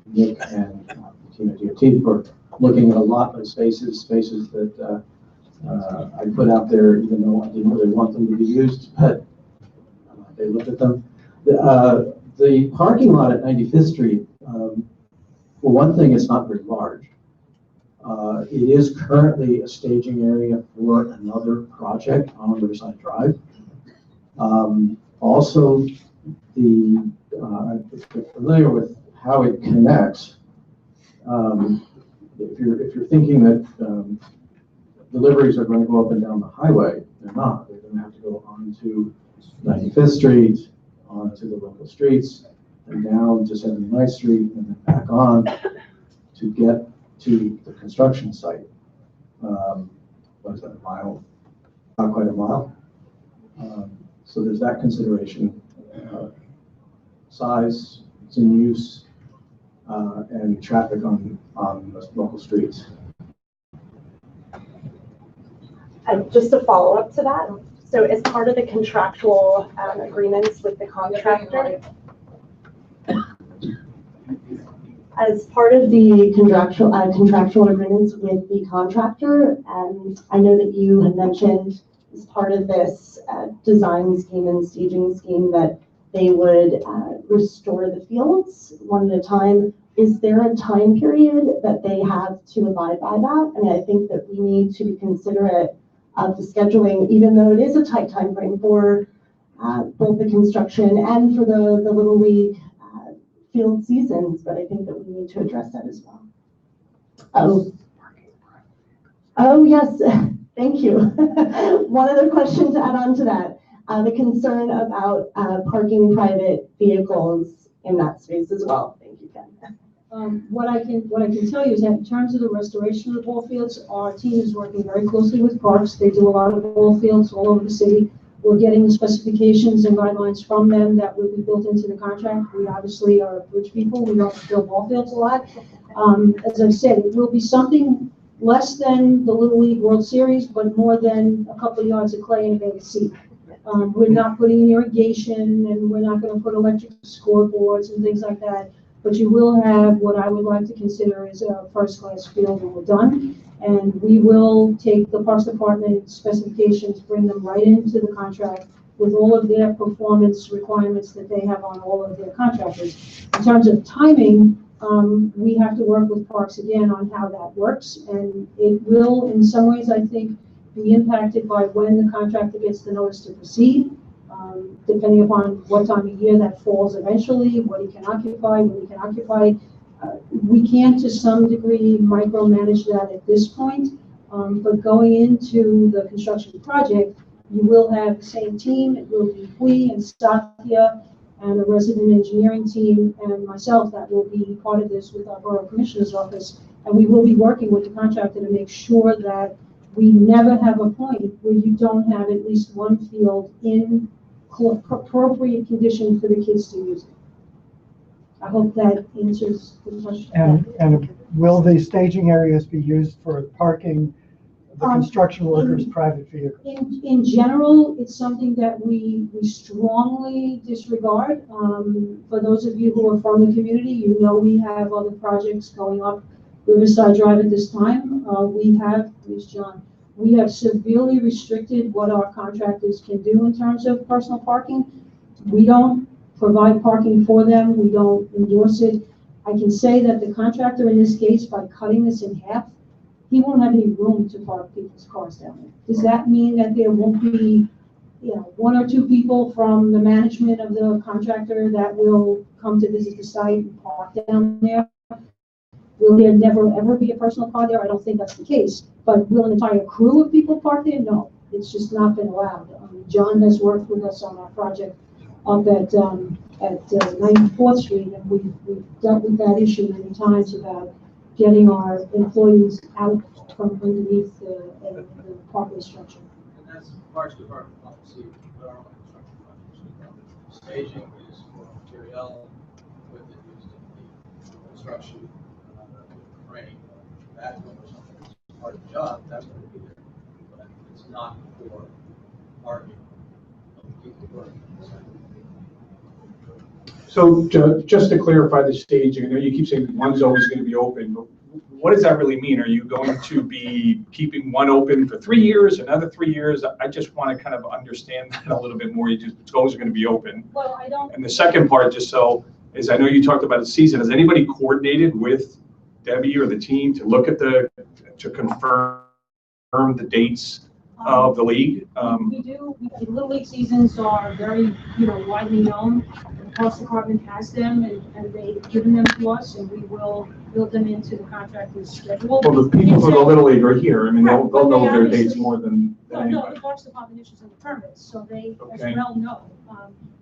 Nick and the team at DOT for looking at a lot of spaces that I put out there, even though I didn't really want them to be used, but they looked at them. The parking lot at 95th Street, for one thing, it's not very large. It is currently a staging area for another project on Riverside Drive. Also, if you're familiar with how it connects, if you're thinking that deliveries are going to go up and down the highway, they're not. They're going to have to go onto 95th Street, onto the local streets, and down to 79th Street, and then back on to get to the construction site. What is that, a mile? Not quite a mile. So there's that consideration. Size, it's in use, and traffic on the local streets. Just to follow up to that, so as part of the contractual agreements with the contractor, as part of the contractual agreements with the contractor, I know that you had mentioned as part of this design scheme and staging scheme that they would restore the fields one at a time. Is there a time period that they have to abide by that? I mean, I think that we need to be considerate of the scheduling, even though it is a tight time frame for both the construction and for the Little League field seasons, but I think that we need to address that as well. Oh yes, thank you. One other question to add on to that, the concern about parking private vehicles in that space as well. Thank you, Ken. What I can tell you is that in terms of the restoration of the ball fields, our team is working very closely with Parks. They do a lot of ball fields all over the city. We're getting the specifications and guidelines from them that will be built into the contract. We obviously are bridge people. We don't build ball fields a lot. As I've said, it will be something less than the Little League World Series, but more than a couple of yards of clay in a bag of seed. We're not putting in irrigation, and we're not going to put electric scoreboards and things like that. But you will have what I would like to consider as a first-class field when we're done. And we will take the Parks Department specifications, bring them right into the contract with all of their performance requirements that they have on all of their contractors. In terms of timing, we have to work with Parks again on how that works. And it will, in some ways, I think, be impacted by when the contractor gets the notice to proceed, depending upon what time of year that falls eventually, what he can occupy, when he can occupy. We can, to some degree, micromanage that at this point, but going into the construction project, you will have the same team. It will be we and Satya and a resident engineering team and myself that will be part of this with our Borough Commissioner's Office, and we will be working with the contractor to make sure that we never have a point where you don't have at least one field in appropriate condition for the kids to use it. I hope that answers the question. And will the staging areas be used for parking the construction workers' private vehicles? In general, it's something that we strongly disregard. For those of you who are from the community, you know we have other projects going up Riverside Drive at this time. Here's John, we have severely restricted what our contractors can do in terms of personal parking. We don't provide parking for them. We don't endorse it. I can say that the contractor in this case, by cutting this in half, he won't have any room to park people's cars down there. Does that mean that there won't be, one or two people from the management of the contractor that will come to visit the site and park down there? Will there never, ever be a personal car there? I don't think that's the case. But will an entire crew of people park there? No, it's just not been allowed. John has worked with us on our project up at 94th Street, and we've dealt with that issue many times about getting our employees out from underneath the parkway structure. And that's Parks Department policy with our own construction projects. Staging is for material, equipment used in the construction, crane, backhoe or something. It's part of the job, that's going to be there. But it's not for parking of people working on the site. So just to clarify the staging, I know you keep saying one's always going to be open, but what does that really mean? Are you going to be keeping one open for 3 years, another 3 years? I just want to kind of understand that a little bit more. It's always going to be open. Well, I don't. And the second part, just so, is I know you talked about a season. Has anybody coordinated with Debbie or the team to look at to confirm the dates of the league? We do. The Little League seasons are very, widely known. The Parks Department has them, and they've given them to us, and we will build them into the contractor's schedule. Well, the people from the Little League are here. I mean, they'll know their dates more than anybody. No, the Parks Department issues them the permits, so they as Okay. well know.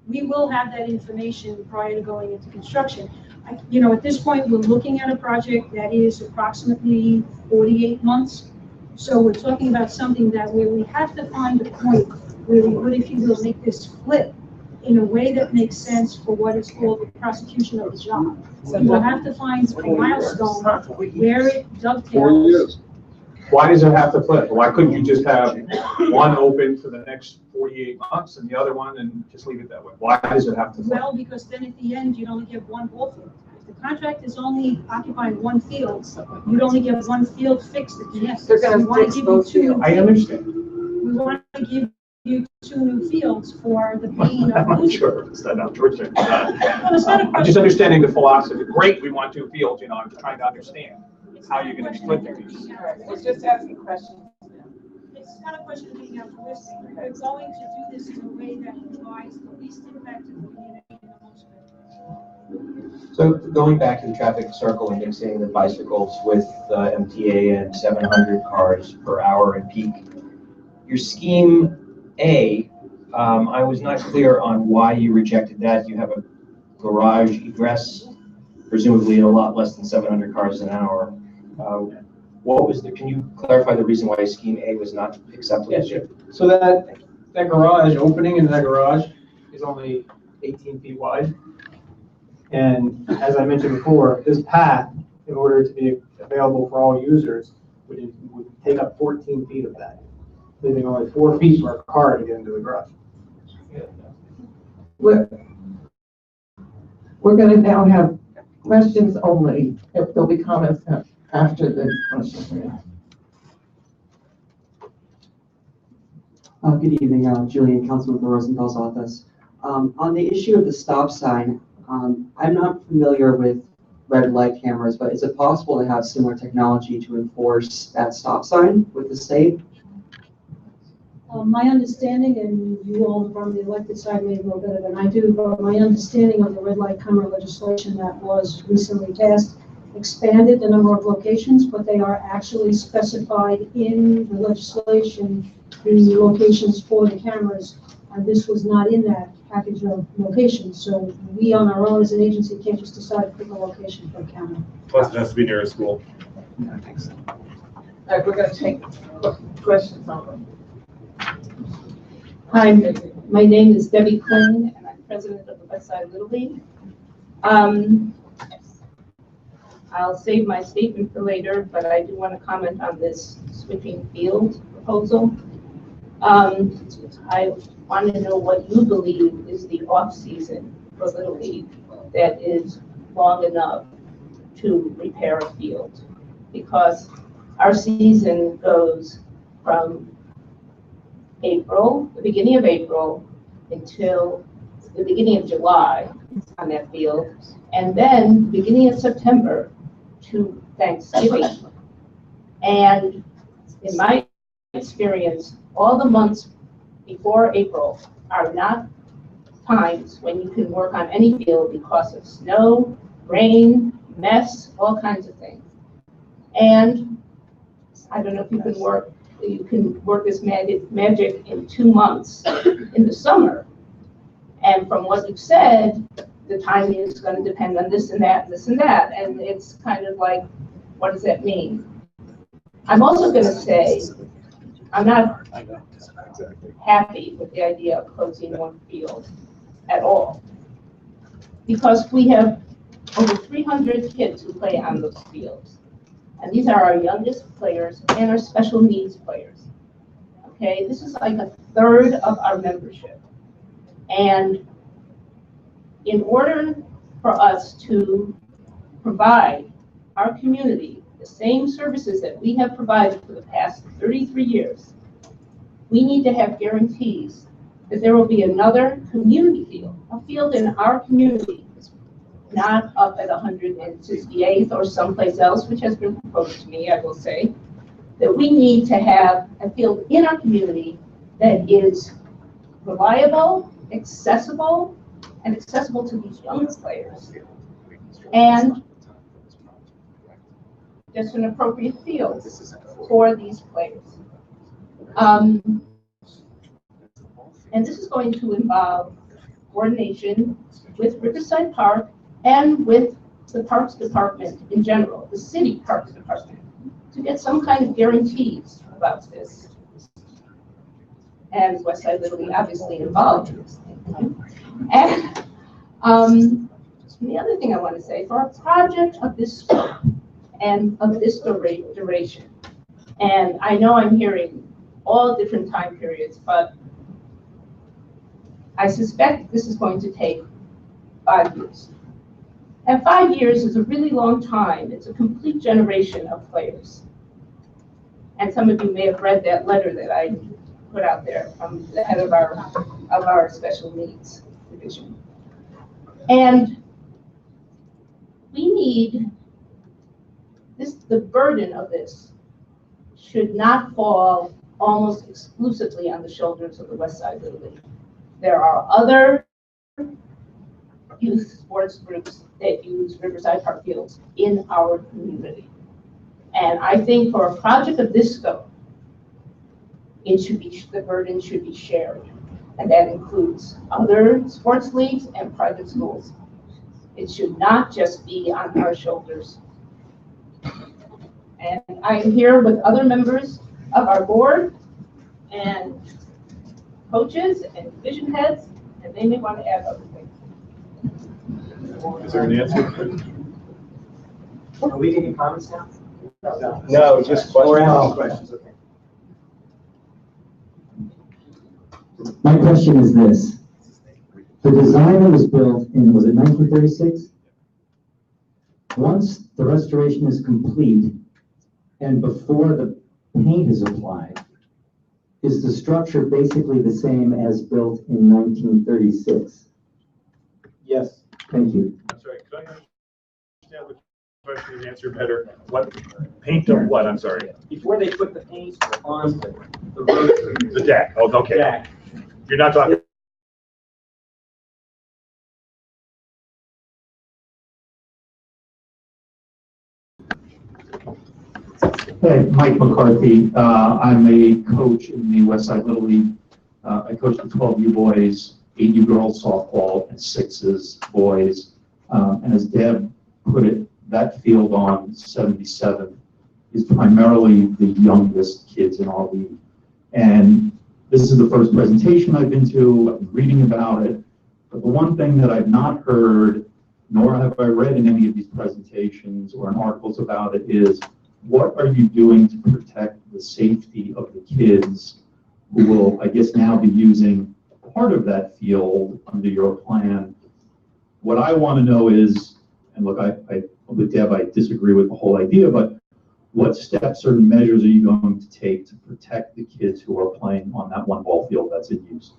We will have that information prior to going into construction. At this point, we're looking at a project that is approximately 48 months. So we're talking about something where we have to find a point where we would, if you will, make this flip in a way that makes sense for what is called the prosecution of the job. So we'll have to find a milestone where it dovetails. Why does it have to flip? Why couldn't you just have one open for the next 48 months and the other one and just leave it that way? Why does it have to flip? Well, because then at the end, you'd only get one ball field. If the contract is only occupying one field, you'd only get one field fixed at the end. They're gonna We want to fix give you both two. fields. I understand. We want to give you 2 new fields for the pain of I'm not losing. sure it's that unfortunate. Well, it's not a I'm just understanding the philosophy. Great, we want 2 fields, I'm just trying to understand how you're going to be splitting these. It's just asking questions. It's not a question of being altruistic. We're going to do this in a way that provides the least impact to the community and the most benefit. So going back to the traffic circle and mixing the bicycles with MTA and 700 cars per hour in peak, your scheme A, I was not clear on why you rejected that. You have a garage egress, presumably a lot less than 700 cars an hour. Can you clarify the reason why scheme A was not acceptable? Yes, sure. So that garage, opening into that garage is only 18 feet wide. And as I mentioned before, this path, in order to be available for all users, would take up 14 feet of that, leaving only 4 feet for a car to get into the garage. We're going to now have questions only. There'll be comments after the questions. Good evening, Julian, Councilman for Rosenthal's office. On the issue of the stop sign, I'm not familiar with red light cameras, but is it possible to have similar technology to enforce that stop sign with the state? My understanding, and you all from the elected side may know better than I do, but my understanding of the red light camera legislation that was recently passed expanded the number of locations, but they are actually specified in the legislation, the locations for the cameras. And this was not in that package of locations. So we on our own as an agency can't just decide to pick a location for a camera. Plus it has to be near a school. I think so. All right, we're going to take questions on them. Hi, my name is Debbie Quinn, and I'm president of the Westside Little League. I'll save my statement for later, but I do want to comment on this switching field proposal. I want to know what you believe is the off-season for Little League that is long enough to repair a field. Because our season goes from April, the beginning of April, until the beginning of July on that field, and then the beginning of September to Thanksgiving. And in my experience, all the months before April are not times when you can work on any field because of snow, rain, mess, all kinds of things. And I don't know if you can work this magic in 2 months in the summer. And from what you've said, the timing is going to depend on this and that, and this and that. And it's kind of like, what does that mean? I'm also going to say, I'm not happy with the idea of closing one field at all. Because we have over 300 kids who play on those fields. And these are our youngest players and our special needs players. Okay, this is like a third of our membership. And in order for us to provide our community the same services that we have provided for the past 33 years, we need to have guarantees that there will be another community field, a field in our community, not up at 168th or someplace else, which has been proposed to me, I will say, that we need to have a field in our community that is reliable, accessible, and accessible to these young players. And just an appropriate field for these players. And this is going to involve coordination with Riverside Park and with the Parks Department in general, the City Parks Department, to get some kind of guarantees about this. And Westside Little League obviously involved in this thing. And the other thing I want to say, for a project of this scope and of this duration, and I know I'm hearing all different time periods, but I suspect this is going to take 5 years. And 5 years is a really long time. It's a complete generation of players. And some of you may have read that letter that I put out there from the head of our special needs division. And we need this, the burden of this should not fall almost exclusively on the shoulders of the Westside Little League. There are other youth sports groups that use Riverside Park fields in our community. And I think for a project of this scope, it should be, the burden should be shared. And that includes other sports leagues and private schools. It should not just be on our shoulders. And I'm here with other members of our board and coaches and division heads, and they may want to add other things. Is there an answer? Are we taking comments now? No, just questions. Questions, okay. My question is this. The design that was built in, was it 1936? Once the restoration is complete and before the paint is applied, is the structure basically the same as built in 1936? Yes. Thank you. I'm sorry, could I understand the question and answer better? What, paint of what, I'm sorry? Before they put the paint on the road. The deck, oh, okay. Deck. You're not talking. Hey, Mike McCarthy. I'm a coach in the Westside Little League. I coach the 12U boys, 8U girls softball, and 6s boys. And as Deb put it, that field on 77 is primarily the youngest kids in our league. And this is the first presentation I've been to. I've been reading about it. But the one thing that I've not heard nor have I read in any of these presentations or in articles about it, is what are you doing to protect the safety of the kids who will, I guess, now be using part of that field under your plan? What I want to know is, and look, with Deb, I disagree with the whole idea, but what steps or measures are you going to take to protect the kids who are playing on that one ball field that's in use?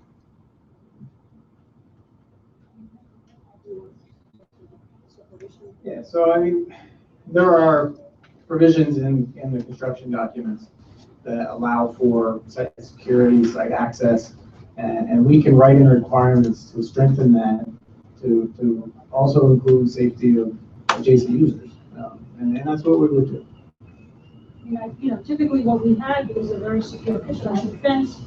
Yeah, so I mean, there are provisions in the construction documents that allow for site security, site access, and we can write in requirements to strengthen that to also include safety of adjacent users, and that's what we would do. Yeah, typically what we had was a very secure construction fence.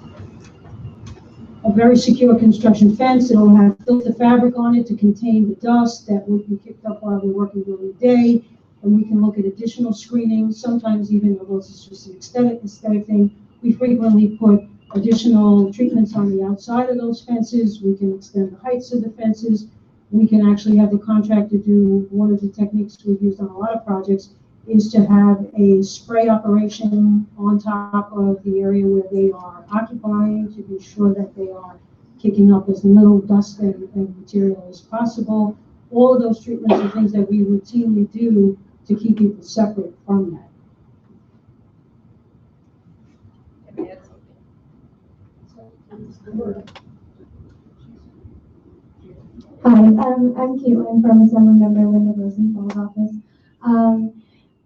A very secure construction fence. It'll have filter fabric on it to contain the dust that would be kicked up while we're working during the day. And we can look at additional screening, sometimes even, although it's just an aesthetic thing, we frequently put additional treatments on the outside of those fences. We can extend the heights of the fences. We can actually have the contractor do, one of the techniques we've used on a lot of projects is to have a spray operation on top of the area where they are occupying to be sure that they are kicking up as little dust and material as possible. All of those treatments are things that we routinely do to keep people separate from that. Hi, I'm Caitlin from Assembly Member Linda Rosenthal's office.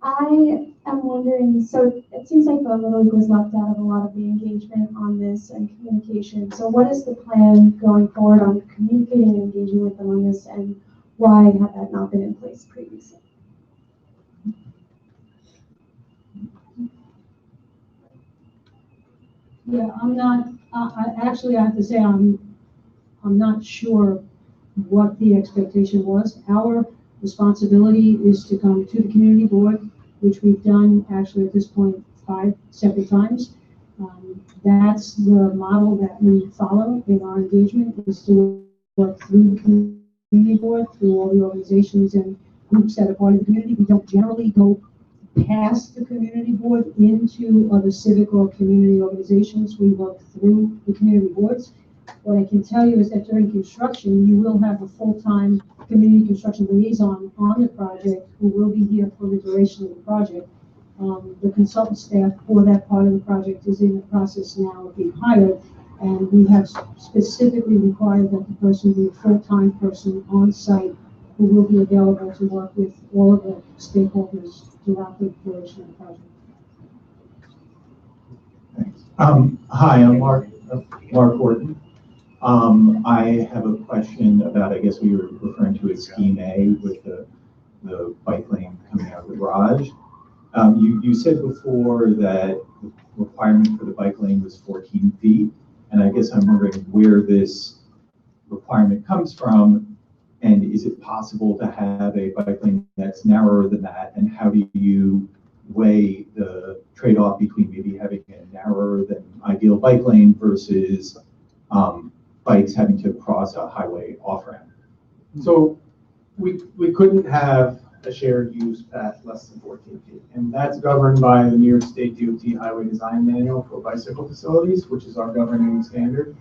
I am wondering, so it seems like the Little League was left out of a lot of the engagement on this and communication. So what is the plan going forward on communicating and engaging with them on this, and why had that not been in place previously? Yeah, I'm not, I have to say, I'm not sure what the expectation was. Our responsibility is to come to the community board, which we've done actually at this point 5 separate times. That's the model that we follow in our engagement, is to work through the community board, through all the organizations and groups that are part of the community. We don't generally go past the community board into other civic or community organizations. We work through the community boards. What I can tell you is that during construction, you will have a full-time community construction liaison on the project who will be here for the duration of the project. The consultant staff for that part of the project is in the process now of being hired, and we have specifically required that the person be a full-time person on site who will be available to work with all of the stakeholders throughout the duration of the project. Hi, I'm Mark Horton. I have a question about, I guess we were referring to as Scheme A with the bike lane coming out of the garage. You said before that the requirement for the bike lane was 14 feet, and I guess I'm wondering where this requirement comes from, and is it possible to have a bike lane that's narrower than that, and how do you weigh the trade-off between maybe having a narrower than ideal bike lane versus bikes having to cross a highway off-ramp? So we couldn't have a shared use path less than 14 feet. And that's governed by the New York State DOT Highway Design Manual for bicycle facilities, which is our governing standard.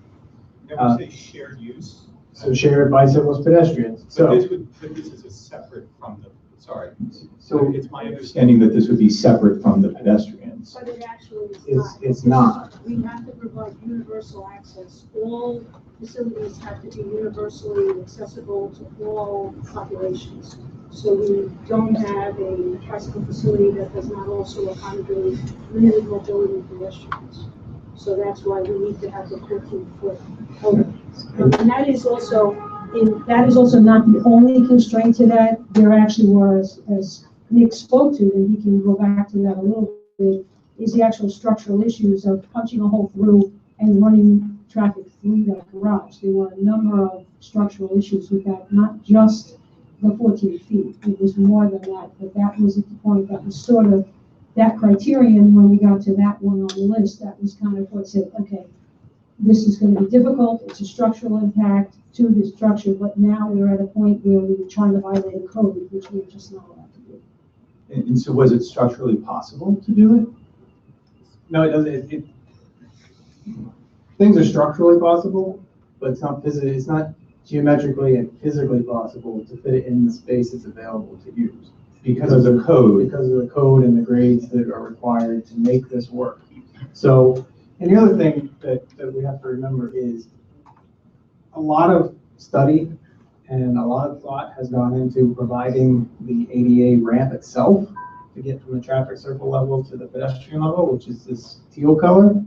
Never say shared use. So shared bicycles, pedestrians. So this is a separate from the, sorry. So it's my understanding that this would be separate from the pedestrians. But it actually is It's not. We have to provide universal access. All facilities have to be universally accessible to all populations. So we don't have a bicycle facility that does not also accommodate limited mobility pedestrians. So that's why we need to have the 14-foot openings. And that is also not the only constraint to that. There actually was, as Nick spoke to, and he can go back to that a little bit, is the actual structural issues of punching a hole through and running traffic through that garage. There were a number of structural issues with that, not just the 14 feet. It was more than that, but that was at the point that was sort of that criterion when we got to that one on the list. That was kind of what said, okay, this is gonna be difficult, it's a structural impact to the structure, but now we're at a point where we're trying to violate a code, which we're just not allowed to do. And so was it structurally possible to do it? No, it doesn't, things are structurally possible, but it's not physically, it's not geometrically and physically possible to fit it in the space that's available to use. Because of the code. Because of the code and the grades that are required to make this work. So, and the other thing that we have to remember is a lot of study and a lot of thought has gone into providing the ADA ramp itself to get from the traffic circle level to the pedestrian level, which is this teal color.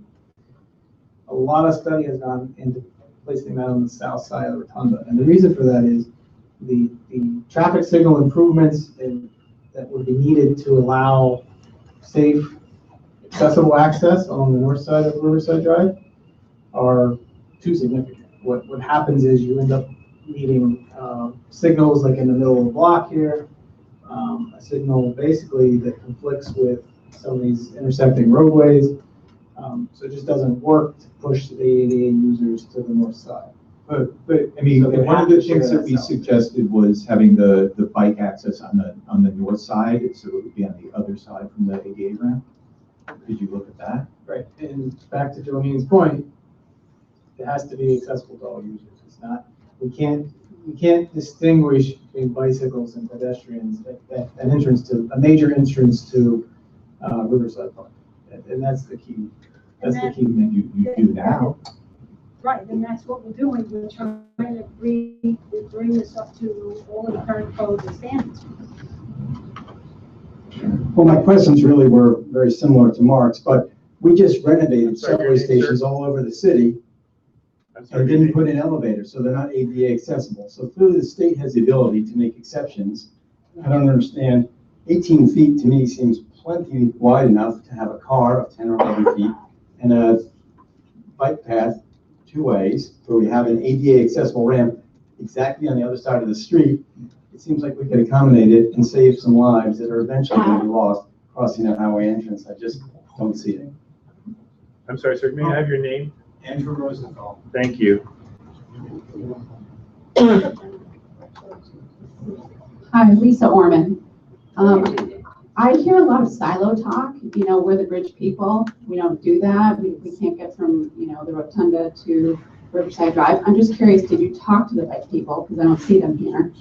A lot of study has gone into placing that on the south side of the rotunda. And the reason for that is the traffic signal improvements that would be needed to allow safe, accessible access on the north side of Riverside Drive are too significant. What happens is you end up needing signals like in the middle of the block here, a signal basically that conflicts with some of these intersecting roadways. So it just doesn't work to push the ADA users to the north side. But I mean, So one of the things that we suggested was having the bike access on the north side, so it would be on the other side from the ADA ramp. Did you look at that? Right, and back to Jolene's point, it has to be accessible to all users. It's not, we can't distinguish between bicycles and pedestrians at an entrance to, a major entrance to Riverside Park. And that's the key. That's the key thing you do now. Right, and that's what we're doing. We're trying to bring this up to all of the current codes and standards. Well, my questions really were very similar to Mark's, but we just renovated subway stations all over the city and didn't put in elevators, so they're not ADA accessible. So clearly the state has the ability to make exceptions. I don't understand. 18 feet to me seems plenty wide enough to have a car of 10 or 11 feet and a bike path 2 ways where we have an ADA accessible ramp exactly on the other side of the street. It seems like we could accommodate it and save some lives that are eventually going to be lost crossing that highway entrance. I just don't see it. I'm sorry, sir, may I have your name? Andrew Rosenthal. Thank you. Hi, Lisa Orman. I hear a lot of silo talk, you know, we're the bridge people. We don't do that. We can't get from, you know, the Rotunda to Riverside Drive. I'm just curious, did you talk to the bike people? Because I don't see them here.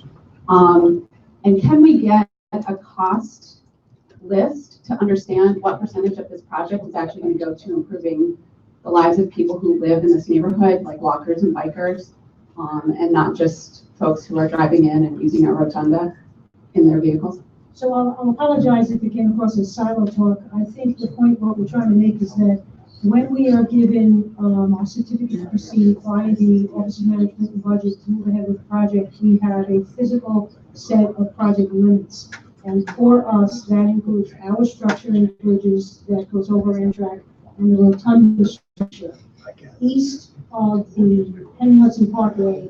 And can we get a cost list to understand what percentage of this project is actually going to go to improving the lives of people who live in this neighborhood, like walkers and bikers, and not just folks who are driving in and using our rotunda in their vehicles? So I'll apologize if it came across as silo talk. I think the point what we're trying to make is that when we are given our certificate to proceed by the Office of Management and Budget to move ahead with the project, we have a physical set of project limits. And for us, that includes our structure and bridges that goes over Amtrak and the rotunda structure. East of the Penn Hudson Parkway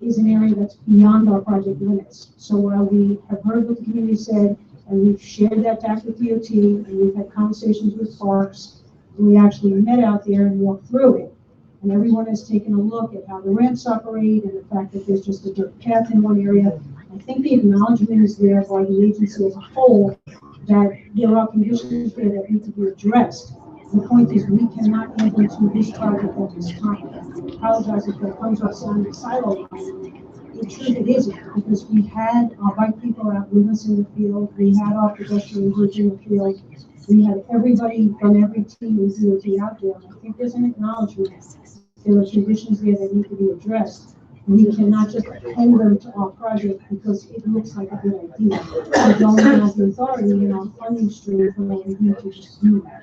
is an area that's beyond our project limits. So while we have heard what the community said, and we've shared that back with DOT, and we've had conversations with parks, and we actually met out there and walked through it. And everyone has taken a look at how the ramps operate and the fact that there's just a dirt path in one area. I think the acknowledgement is there by the agency as a whole that there are conditions there that need to be addressed. The point is we cannot enter into this project at this time. I apologize if that comes up sounding silo. The truth it isn't, because we had our bike people out with us in the field, we had our pedestrian group in the field, we had everybody from every team in DOT out there. I think there's an acknowledgement. There are conditions there that need to be addressed. We cannot just append them to our project because it looks like a good idea. We don't have the authority in our funding stream for what we need to just do that.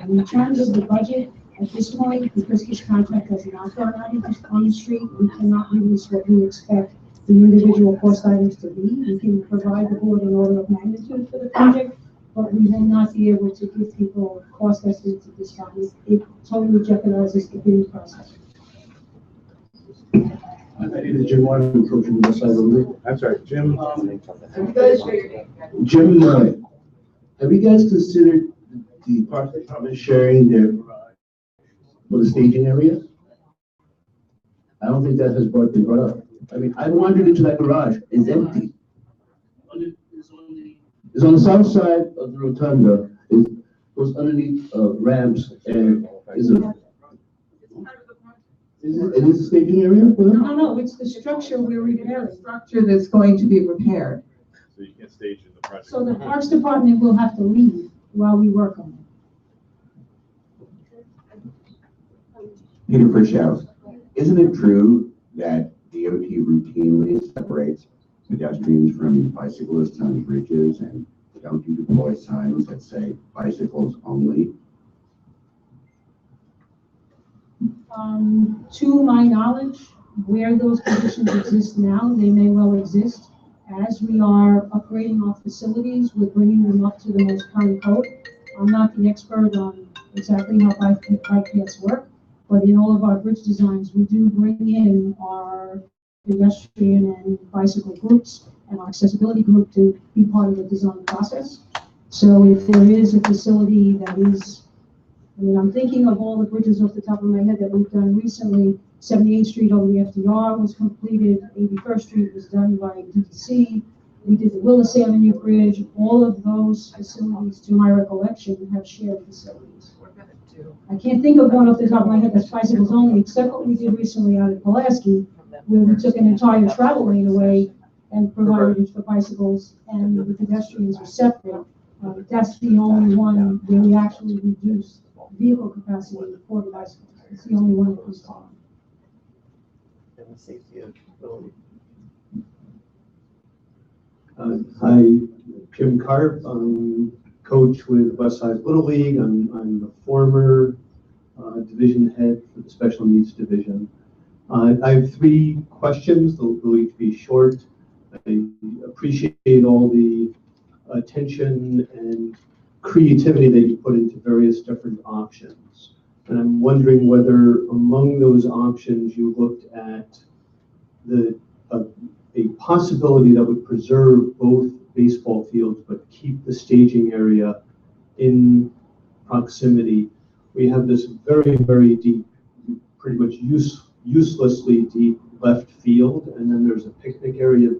In terms of the budget, at this point, because this contract has not gone out on the street, we cannot release what we expect the individual cost items to be. We can provide the board an order of magnitude for the project, but we will not be able to give people cost estimates at this time. It totally jeopardizes the bidding process. My name is Jim Wyman, from the West Side Road. I'm sorry, Jim. Jim, have you guys considered the park department sharing their for the staging area? I don't think that has been brought up. I mean, I wandered into that garage, it's empty. It's on the south side of the rotunda, it goes underneath ramps and is a. It is a staging area for them? No, it's the structure we're repairing. Structure that's going to be repaired. So you can't stage in the project. So the Parks Department will have to leave while we work on it. Peter Frischhouse, isn't it true that DOT routinely separates pedestrians from bicyclists on bridges and don't you deploy signs that say bicycles only? To my knowledge, where those conditions exist now, they may well exist. As we are upgrading our facilities, we're bringing them up to the most current code. I'm not the expert on exactly how bike paths work, but in all of our bridge designs, we do bring in our pedestrian and bicycle groups and our accessibility group to be part of the design process. So if there is a facility that is, I mean, I'm thinking of all the bridges off the top of my head that we've done recently. 78th Street over the FDR was completed. 81st Street was done by DTC. We did the Willis Avenue Bridge. All of those facilities, to my recollection, have shared facilities. I can't think of one off the top of my head that's bicycles only, except what we did recently out at Pulaski, where we took an entire travel lane away and provided it for bicycles, and the pedestrians were separate. That's the only one where we actually reduced vehicle capacity for the bicycles. It's the only one that was done. And the safety of Hi, Jim Karp. I'm coach with Westside Little League. I'm the former division head for the Special Needs Division. I have 3 questions. They'll each be short. I appreciate all the attention and creativity that you put into various different options. And I'm wondering whether among those options you looked at a possibility that would preserve both baseball fields but keep the staging area in proximity. We have this very, very deep, pretty much uselessly deep left field, and then there's a picnic area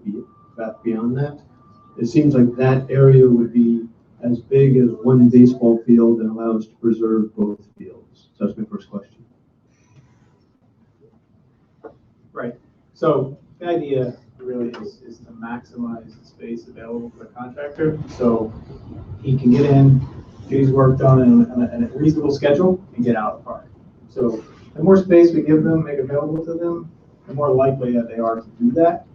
back beyond that. It seems like that area would be as big as one baseball field and allow us to preserve both fields. So that's my first question. Right. So the idea really is to maximize the space available for the contractor, so he can get in, get his work done in a reasonable schedule, and get out of the park. So the more space we give them, make available to them, the more likely that they are to do that.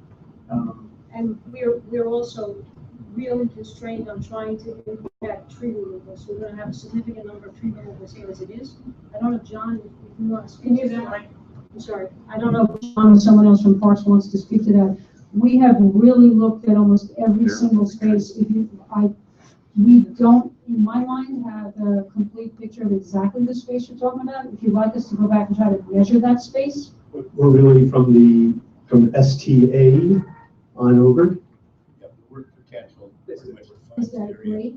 And we're also really constrained on trying to impact tree removal. So we're going to have a significant number of tree removals here as it is. I don't know, John, if you want to speak to that. I'm sorry. I don't know if John or someone else from Parks wants to speak to that. We have really looked at almost every single space. We don't, in my mind, have a complete picture of exactly the space you're talking about. If you'd like us to go back and try to measure that space. We're really from STA on over. Is that great?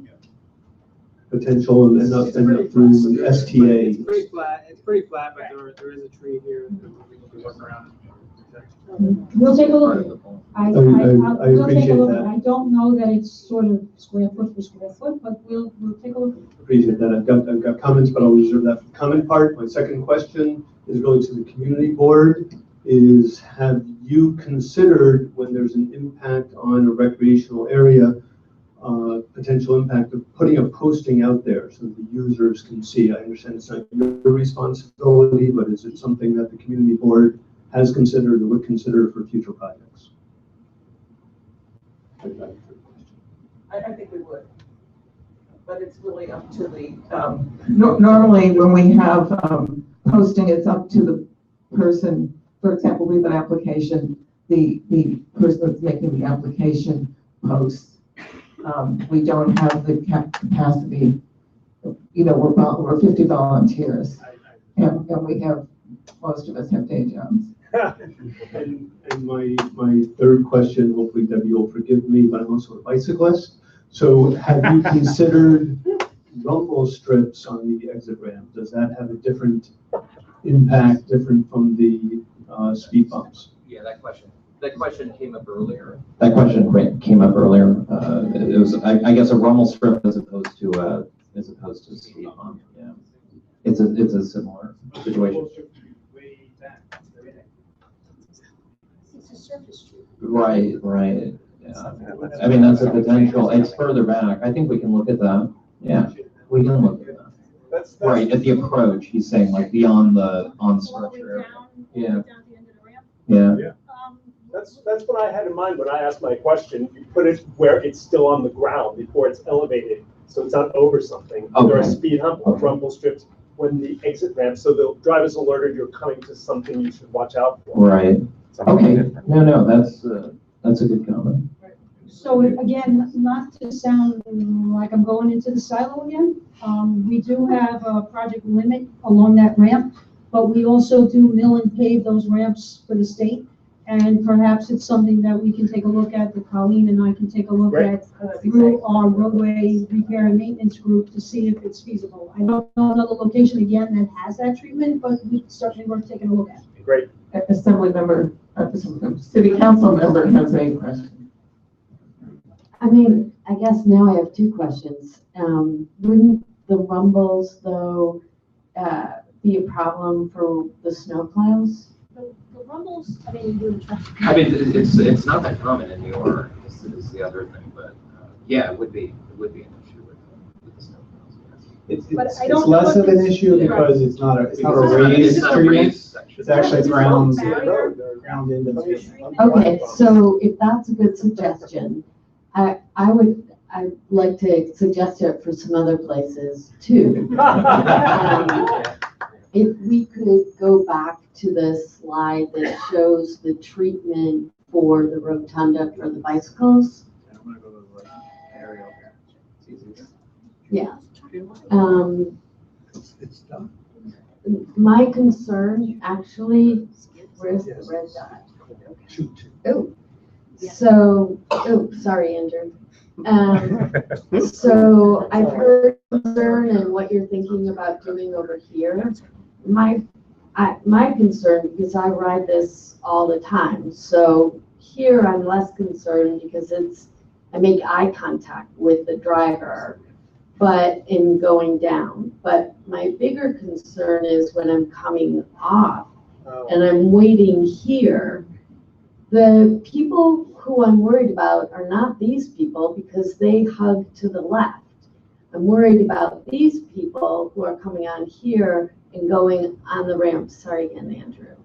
Potential and up through STA. It's pretty flat. It's pretty flat, but there is a tree here that we can work around. We'll take a look. We'll take a look. that. I don't know that it's sort of square foot for square foot, but we'll take a look. Appreciate that. I've got comments, but I'll reserve that for the comment part. My second question is really to the community board. Have you considered, when there's an impact on a recreational area, potential impact of putting a posting out there so that the users can see? I understand it's not your responsibility, but is it something that the community board has considered or would consider for future projects? I think we would, but it's really up to the, normally when we have posting, it's up to the person. For example, we have an application, the person that's making the application posts. We don't have the capacity, we're 50 volunteers, and we have, most of us have day jobs. And my third question, hopefully Debbie will forgive me, but I'm also a bicyclist. So have you considered rumble strips on the exit ramp? Does that have a different impact, different from the speed bumps. Yeah, that question came up earlier. That question came up earlier. It was, I guess, a rumble strip as opposed to a speed bump. Yeah, it's a similar situation. It's a surface street. Right. Yeah. I mean, that's a potential. It's further back. I think we can look at that. Yeah, we can look at that. That's Right, at the approach, he's saying like beyond the structure. Yeah. Yeah. That's what I had in mind when I asked my question. You put it where it's still on the ground before it's elevated, so it's not over something. Okay. There are speed rumble strips when the exit ramp, so the driver's alerted you're coming to something you should watch out for. Right. Okay. No, that's a good comment. So again, not to sound like I'm going into the silo again, we do have a project limit along that ramp, but we also do mill and pave those ramps for the state. And perhaps it's something that we can take a look at, that Colleen and I can take a look at through our roadway repair and maintenance group to see if it's feasible. I don't know another location again that has that treatment, but we certainly worth taking a look at. Great. City council member has a question. I mean, I guess now I have two questions. Wouldn't the rumbles, though, be a problem for the snowplows? The rumbles, I mean, you do traffic. I mean, it's not that common in New York. This is the other thing, but yeah, it would be an issue with the snowplows. It's less of an issue because it's not a raised treatment. It's actually ground into the. Okay, so if that's a good suggestion, I'd like to suggest it for some other places too. If we could go back to the slide that shows the treatment for the rotunda for the bicycles. I'm gonna go to the aerial here. It's easier. Yeah. My concern actually, where's the red dot? Sorry, Andrew. So I've heard concern and what you're thinking about doing over here. My concern, because I ride this all the time, so here I'm less concerned because I make eye contact with the driver, but in going down. But my bigger concern is when I'm coming off and I'm waiting here. The people who I'm worried about are not these people because they hug to the left. I'm worried about these people who are coming on here and going on the ramp. Sorry again, Andrew.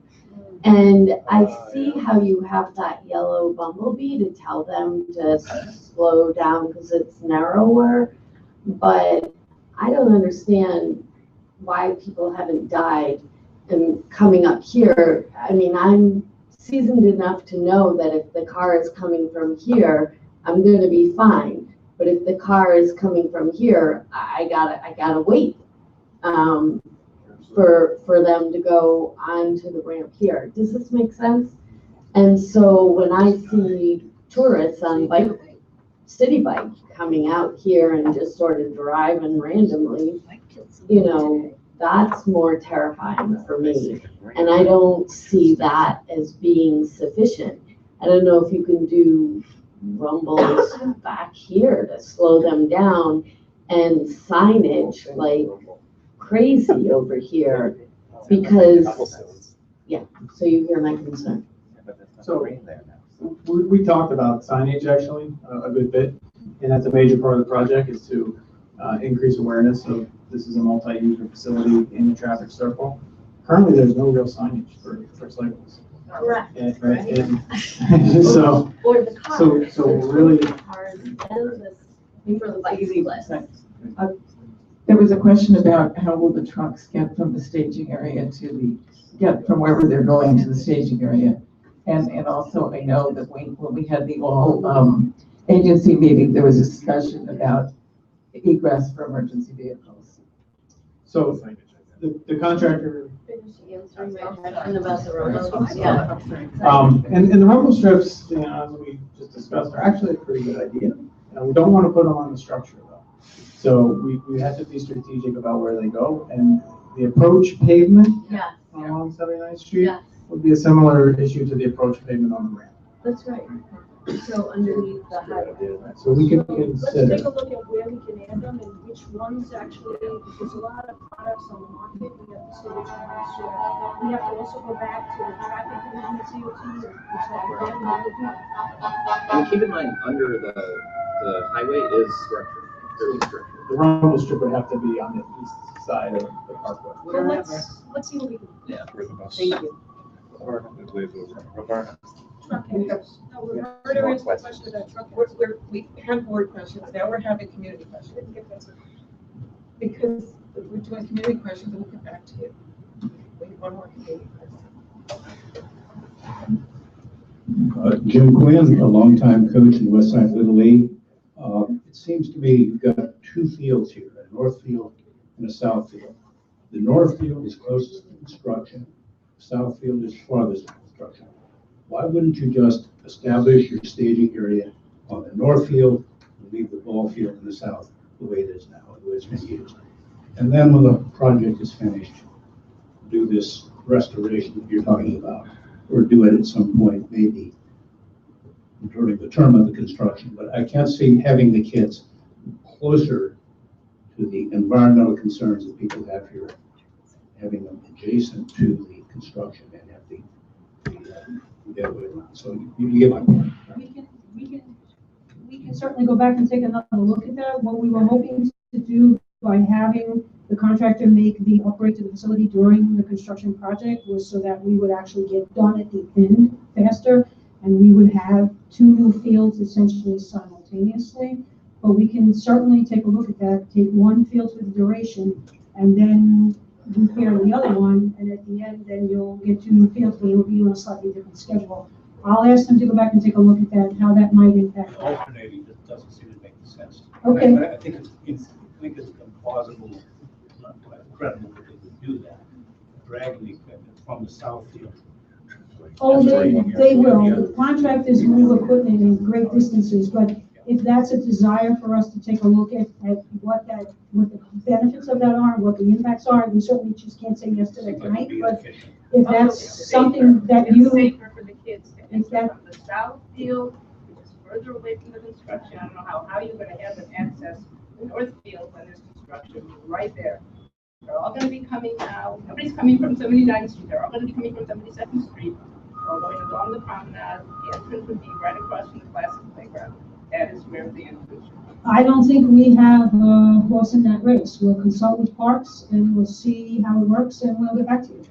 And I see how you have that yellow bumblebee to tell them to slow down because it's narrower, but I don't understand why people haven't died and coming up here. I mean, I'm seasoned enough to know that if the car is coming from here, I'm going to be fine. But if the car is coming from here, I gotta wait for them to go onto the ramp here. Does this make sense? And so when I see tourists on city bike coming out here and just sort of driving randomly, you know, that's more terrifying for me. And I don't see that as being sufficient. I don't know if you can do rumbles back here to slow them down and signage like crazy over here because, yeah, so you hear my concern. So we talked about signage actually a good bit, and that's a major part of the project is to increase awareness of this is a multi-user facility in the traffic circle. Currently, there's no real signage for cycles. Correct. And so really. For the bicyclists. There was a question about how will the trucks get from the staging area get from wherever they're going to the staging area. And also I know that when we had the all agency meeting, there was a discussion about egress for emergency vehicles. So the contractor. And about the robots, yeah. And the rumble strips, you know, as we just discussed, are actually a pretty good idea. We don't want to put them on the structure though. So we have to be strategic about where they go, and the approach pavement along 79th Street Yes. would be a similar issue to the approach pavement on the ramp. That's right. So underneath the highway. So we can Let's consider. take a look at where we can add them and which ones actually, because there's a lot of products on the market, we have to see which ones. We have to also go back to the traffic division of COT and talk with them what to do. And keep in mind, under the highway is structure, building structure. The rumble strip would have to be on the east side of the parkway. Well, let's see what we can do. Yeah. Where the bus. Thank you. It lays over. Ravarna. No, Roberta answered the question about truck. We had board questions, now we're having community questions. Because we're doing community questions, and we'll get back to you. We have one more community question. Jim Quinn, a longtime coach in Westside Little League. It seems to me you've got two fields here, a north field and a south field. The north field is closest to construction, the south field is farthest from construction. Why wouldn't you just establish your staging area on the north field and leave the ball field in the south the way it is now, the way it's been used? And then when the project is finished, do this restoration that you're talking about, or do it at some point, maybe during the term of the construction. But I can't see having the kids closer to the environmental concerns that people have here, having them adjacent to the construction and have the way around. So you get my point. We can certainly go back and take another look at that. What we were hoping to do by having the contractor make the upgrade to the facility during the construction project was so that we would actually get done at the end faster, and we would have two new fields essentially simultaneously. But we can certainly take a look at that, take one field for the duration, and then repair the other one, and at the end, then you'll get two new fields, but it'll be on a slightly different schedule. I'll ask them to go back and take a look at that, how that might impact. Alternating just doesn't seem to make sense. Okay. I think it's plausible, credible that they would do that, dragging the equipment from the south field. Oh, they will. The contractors move equipment in great distances, but if that's a desire for us to take a look at what the benefits of that are, and what the impacts are, we certainly just can't say yes to that tonight, but if that's something that you. It's safer for the kids to enter from the south field, which is further away from the construction. I don't know how you're gonna have them access the north field when there's construction right there. They're all gonna be coming now, nobody's coming from 79th Street, they're all gonna be coming from 72nd Street. All going along the promenade, the entrance would be right across from the classic playground. That is where the entrance should be. I don't think we have horse in that race. We'll consult with Parks and we'll see how it works and we'll get back to you.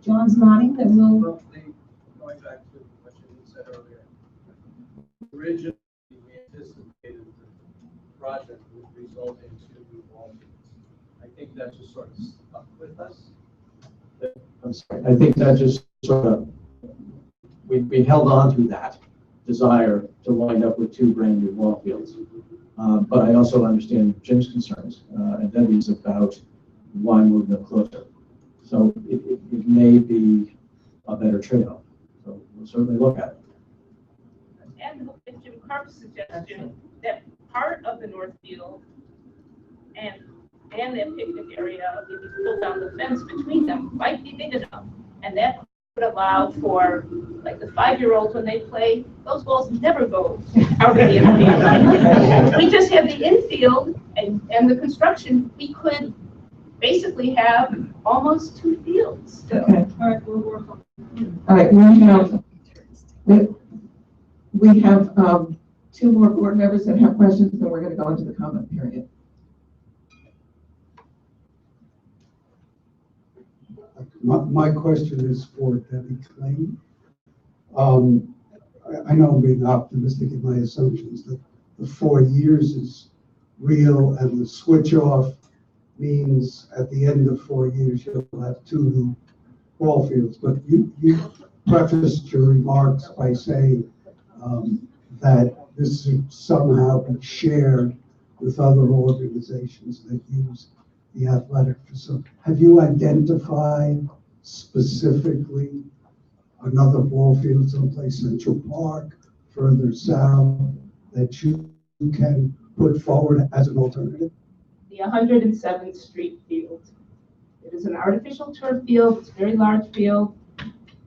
John's nodding that we'll. Going back to what you said earlier, originally we anticipated the project would result in two new ball fields. I think that just sort of stuck with us. I'm sorry. I think that just sort of, we held on to that desire to wind up with two brand new ball fields. But I also understand Jim's concerns and Debbie's about why move them closer. So it may be a better trade-off. So we'll certainly look at it. And with Jim Carp's suggestion that part of the north field and that picnic area, if you pull down the fence between them, might be big enough. And that would allow for, like, the 5-year-olds when they play, those balls never go out of the infield. We just have the infield and the construction, we could basically have almost two fields still. Okay. All right, we'll work on it. All right, we have two more board members that have questions, and we're going to go into the comment period. My question is for Debbie Klein. I know I'm being optimistic in my assumptions that the 4 years is real and the switch off means at the end of 4 years you'll have two new ball fields. But you prefaced your remarks by saying that this should somehow be shared with other organizations that use the athletic facility. Have you identified specifically another ball field someplace, Central Park, further south, that you can put forward as an alternative? The 107th Street field. It is an artificial turf field, it's a very large field.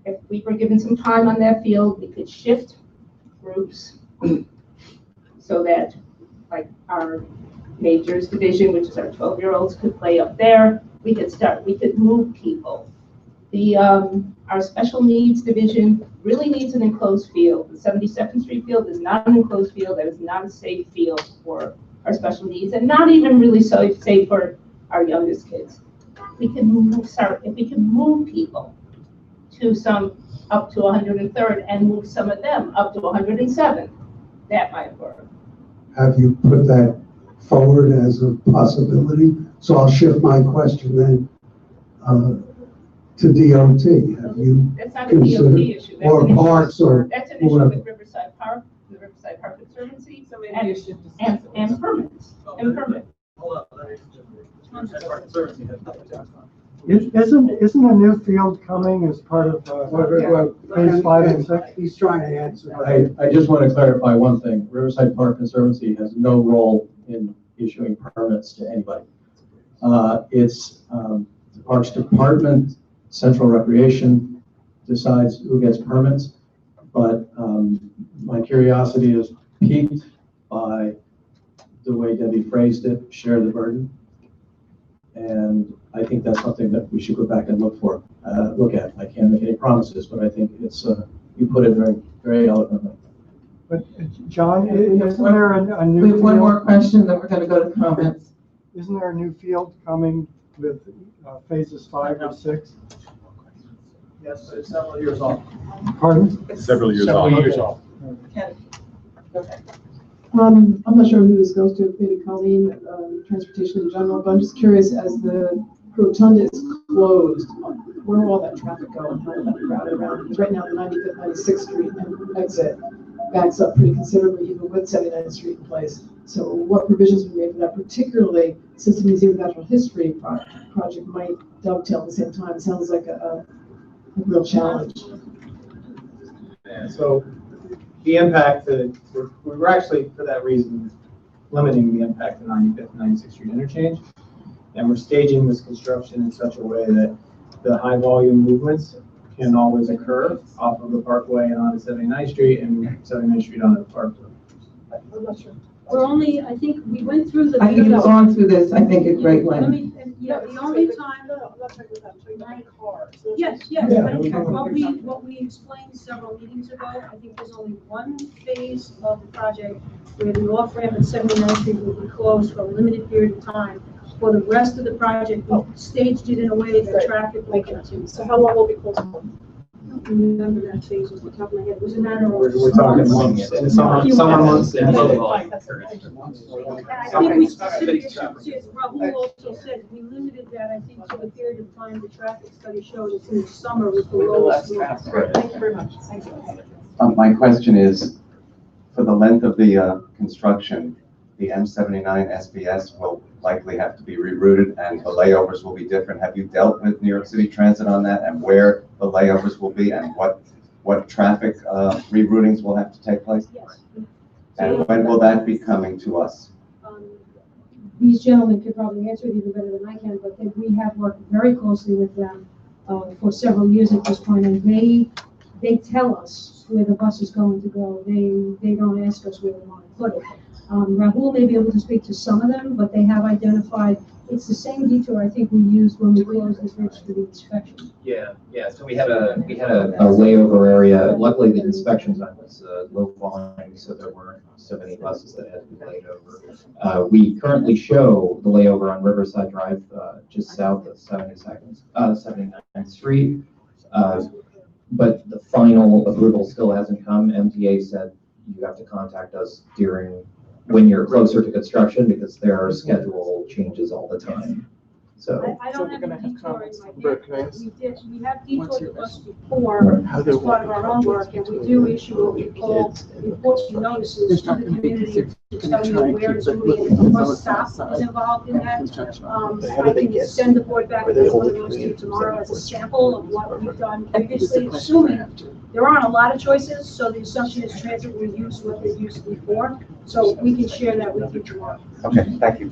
If we were given some time on that field, we could shift groups so that, like, our majors division, which is our 12-year-olds, could play up there. We could move people. Our special needs division really needs an enclosed field. The 72nd Street field is not an enclosed field. That is not a safe field for our special needs, and not even really safe for our youngest kids. We can move, if we can move people to some up to 103rd and move some of them up to 107th, that might work. Have you put that forward as a possibility? So I'll shift my question then to DOT. Have you That's not a DOT considered, issue. That's or an issue- parks, or That's an issue whatever? with Riverside Park, the Riverside Park Conservancy, and permits, and permits. Hold Isn't a new field coming as part of phase 5 and 6? He's trying to answer. I just want to clarify one thing. Riverside Park Conservancy has no role in issuing permits to anybody. It's the Parks Department, Central Recreation decides who gets permits, but my curiosity is piqued by the way Debbie phrased it, share the burden. And I think that's something that we should go back and look at. I can't make any promises, but I think it's, you put it very, very eloquently. But John, isn't there a new? We have one field? more question, then we're going to go to comments. Isn't there a new field coming with phases 5 or 6? Yes, but it's several years off. Pardon? Several years off. Okay. I'm not sure who this goes to, maybe Colleen, transportation in general, but I'm just curious, as the Rotunda is closed, where will all that traffic go and how will that crowd around? Because right now, the 95th, 96th Street and exit backs up pretty considerably, even with 79th Street in place. So what provisions we made for that, particularly since the Museum of Natural History project might dovetail at the same time? It sounds like a real challenge. Yeah, so the impact, we were actually, for that reason, limiting the impact to 95th and 96th Street interchange. And we're staging this construction in such a way that the high volume movements can always occur off of the Parkway and onto 79th Street and 79th Street onto the Parkway. I'm not sure. We're only, I think, we went through the. I think you've gone through this, I think, at great Let length. me, yeah, the only time. No, I'm not talking about that, I'm talking about cars. Yes, Yeah, but what we explained several meetings ago, I think there's only one phase of the project where the off-ramp at 79th Street will be closed for a limited period of time. For the rest of the project, we staged it in a way that traffic will continue. So how long will it be closed for? I don't remember that phase off the top of my head. It was a matter of. We're talking months. Summer months. And I think we specifically, Rahul also said, we limited that, I think, to the period of time the traffic study showed it's in the summer with the lowest. Thank you very much. Thank you. My question is, for the length of the construction, the M79 SBS will likely have to be rerouted and the layovers will be different. Have you dealt with New York City Transit on that and where the layovers will be and what traffic reroutings will have to take place? Yes. And when will that be coming to us? These gentlemen could probably answer it even better than I can, but we have worked very closely with them for several years at this point, and they tell us where the bus is going to go. They don't ask us where they want to put it. Rahul may be able to speak to some of them, but they have identified, it's the same detour I think we used when we closed this bridge for the inspection. Yeah. So we had a layover area. Luckily, the inspection time was low volume, so there weren't so many buses that had to be laid over. We currently show the layover on Riverside Drive, just south of 79th Street. But the final approval still hasn't come. MTA said you have to contact us when you're closer to construction because there are schedule changes all the time. So I don't have a detour in my head. We have detoured the bus before as part of our own work, and we do issue what we call enforcement notices to the community to tell you where it's moving. If the bus stop is involved in that, I can send the board back one of those to you tomorrow as a sample of what we've done previously, assuming there aren't a lot of choices, so the assumption is transit will use what they've used before, so we can share that with you tomorrow. Okay, thank you.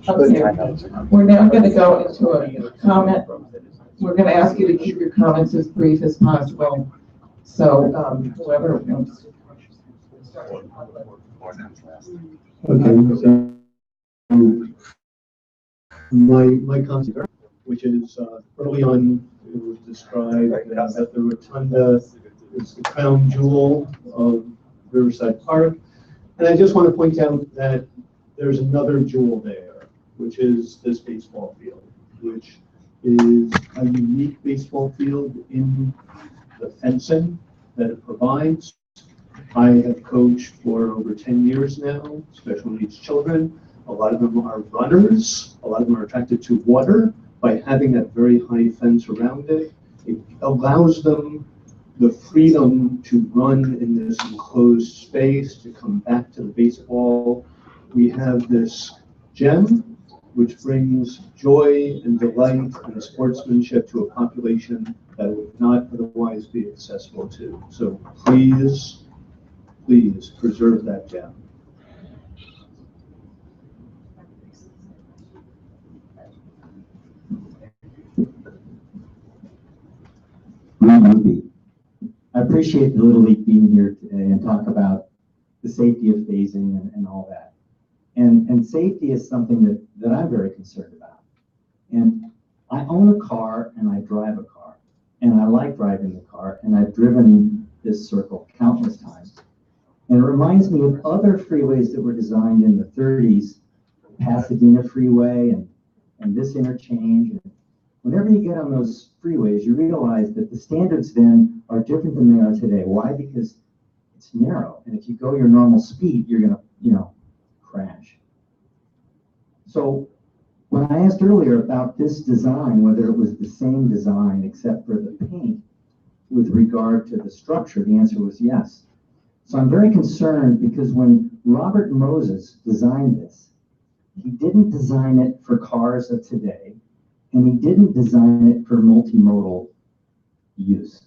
Okay, we're now going to go into a comment. We're going to ask you to keep your comments as brief as possible. So whoever wants. Okay, so my concept, which is early on, it was described that the Rotunda is the crown jewel of Riverside Park. And I just want to point out that there's another jewel there, which is this baseball field, which is a unique baseball field in the fencing that it provides. I have coached for over 10 years now, special needs children. A lot of them are runners. A lot of them are attracted to water. By having that very high fence around it, it allows them the freedom to run in this enclosed space, to come back to the baseball. We have this gem, which brings joy and delight and sportsmanship to a population that would not otherwise be accessible to. So please, please preserve that gem. I appreciate the Little League being here today and talk about the safety of phasing and all that. And safety is something that I'm very concerned about. And I own a car and I drive a car. And I like driving the car, and I've driven this circle countless times. And it reminds me of other freeways that were designed in the 30s, Pasadena Freeway and this interchange. And whenever you get on those freeways, you realize that the standards then are different than they are today. Why? Because it's narrow. And if you go your normal speed, you're going to, crash. So when I asked earlier about this design, whether it was the same design except for the paint with regard to the structure, the answer was yes. So I'm very concerned because when Robert Moses designed this, he didn't design it for cars of today, and he didn't design it for multimodal use.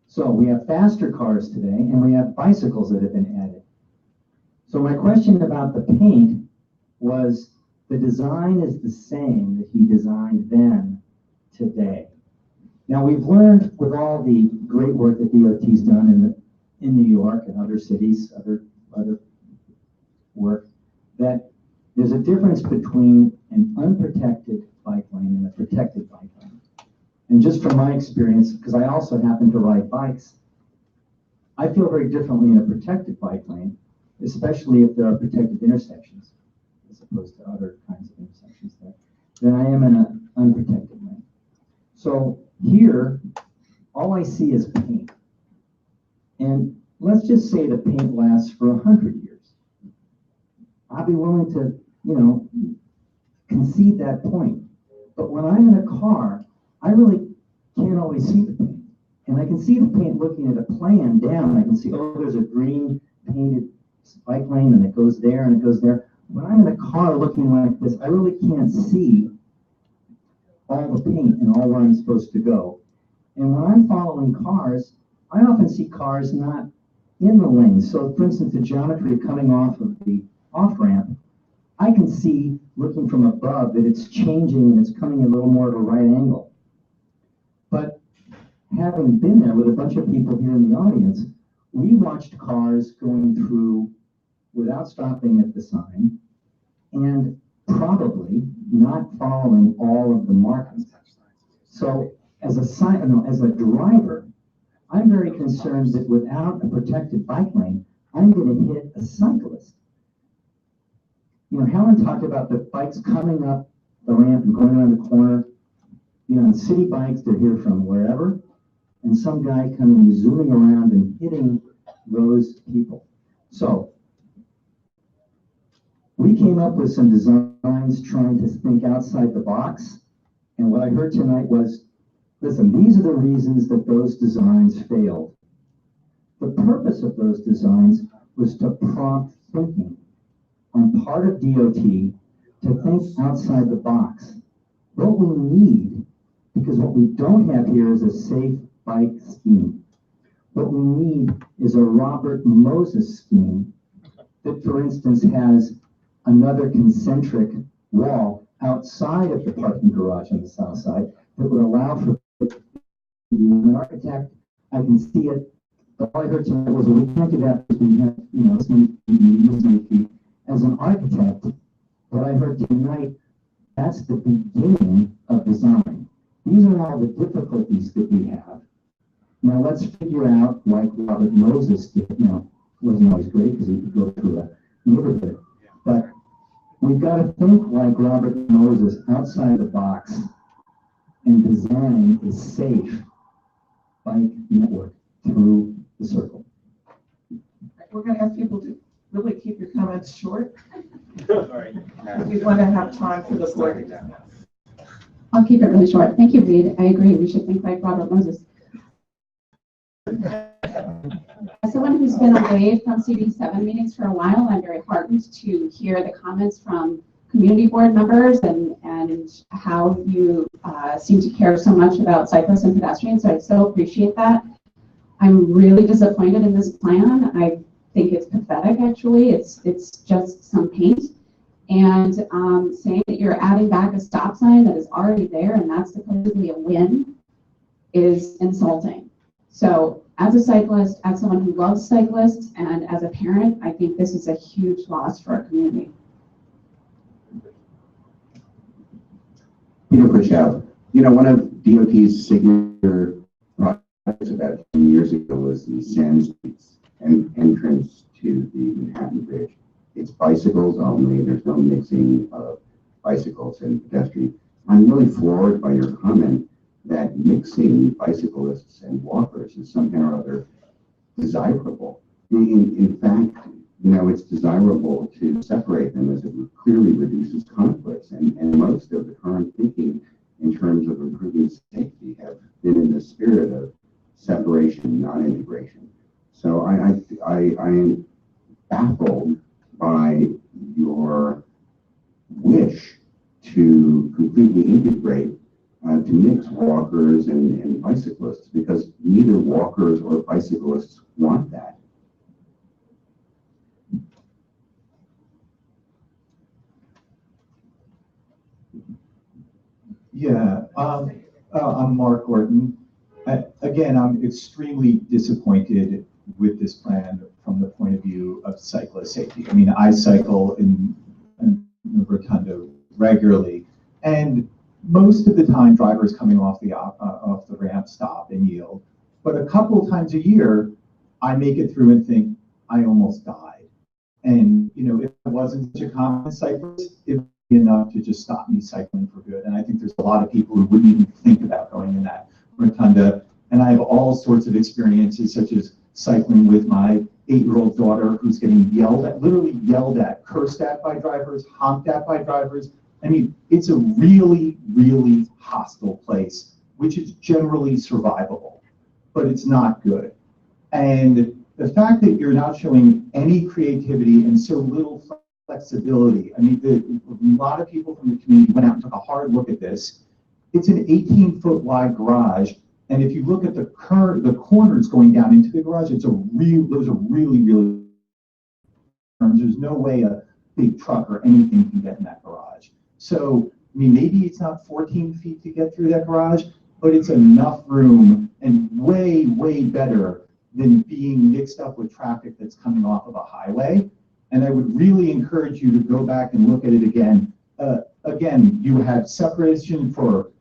So we have faster cars today, and we have bicycles that have been added. So my question about the paint was, the design is the same that he designed then today. Now we've learned with all the great work that DOT's done in New York and other cities, other work, that there's a difference between an unprotected bike lane and a protected bike lane. And just from my experience, because I also happen to ride bikes, I feel very differently in a protected bike lane, especially if there are protected intersections, as opposed to other kinds of intersections there, than I am in an unprotected lane. So here, all I see is paint. And let's just say the paint lasts for 100 years. I'll be willing to, concede that point. But when I'm in a car, I really can't always see the paint. And I can see the paint looking at a plan down. I can see, oh, there's a green painted bike lane and it goes there and it goes there. When I'm in a car looking like this, I really can't see all the paint and all where I'm supposed to go. And when I'm following cars, I often see cars not in the lane. So for instance, the geometry coming off of the off-ramp, I can see looking from above that it's changing and it's coming a little more at a right angle. But having been there with a bunch of people here in the audience, we watched cars going through without stopping at the sign and probably not following all of the markings. So as a driver, I'm very concerned that without a protected bike lane, I'm going to hit a cyclist. Helen talked about the bikes coming up the ramp and going around the corner. On city bikes, they're here from wherever, and some guy coming, zooming around and hitting those people. So we came up with some designs trying to think outside the box, and what I heard tonight was, listen, these are the reasons that those designs failed. The purpose of those designs was to prompt thinking on part of DOT to think outside the box. What we need, because what we don't have here is a safe bike scheme. What we need is a Robert Moses scheme that, for instance, has another concentric wall outside of the parking garage on the south side that would allow for an architect. I can see it. All I heard tonight was, we can't do that because we have, this many feet. As an architect, what I heard tonight, that's the beginning of design. These are all the difficulties that we have. Now let's figure out, like Robert Moses did, wasn't always great because he could go through a neighborhood, but we've got to think like Robert Moses outside the box and design a safe bike network through the circle. We're going to ask people to really keep your comments short. We want to have time for the board. I'll keep it really short. Thank you, Reed. I agree. We should think like Robert Moses. As someone who's been away from CB7 meetings for a while, I'm very heartened to hear the comments from community board members and how you seem to care so much about cyclists and pedestrians. So I so appreciate that. I'm really disappointed in this plan. I think it's pathetic, actually. It's just some paint. And saying that you're adding back a stop sign that is already there and that's supposedly a win is insulting. So as a cyclist, as someone who loves cyclists, and as a parent, I think this is a huge loss for our community. Peter Pritchow, one of DOT's signature projects about 10 years ago was the Sand Streets and entrance to the Manhattan Bridge. It's bicycles only. There's no mixing of bicycles and pedestrians. I'm really floored by your comment that mixing bicyclists and walkers is somehow or other desirable. In fact, it's desirable to separate them as it clearly reduces conflicts. And most of the current thinking in terms of improving safety have been in the spirit of separation, not integration. So I am baffled by your wish to completely integrate, to mix walkers and bicyclists, because neither walkers or bicyclists want that. Yeah, I'm Mark Orton. Again, I'm extremely disappointed with this plan from the point of view of cyclist safety. I mean, I cycle in the Rotunda regularly, and most of the time drivers coming off the ramp stop and yield. But a couple of times a year, I make it through and think, I almost died. And if I wasn't such a common cyclist, it would be enough to just stop me cycling for good. And I think there's a lot of people who wouldn't even think about going in that rotunda. And I have all sorts of experiences, such as cycling with my 8-year-old daughter who's getting literally yelled at, cursed at by drivers, honked at by drivers. I mean, it's a really, really hostile place, which is generally survivable, but it's not good. And the fact that you're not showing any creativity and so little flexibility, I mean, a lot of people from the community went out and took a hard look at this. It's an 18-foot wide garage, and if you look at the corners going down into the garage, those are really, really, there's no way a big truck or anything can get in that garage. So, I mean, maybe it's not 14 feet to get through that garage, but it's enough room and way, way better than being mixed up with traffic that's coming off of a highway. And I would really encourage you to go back and look at it again. Again, you have separation for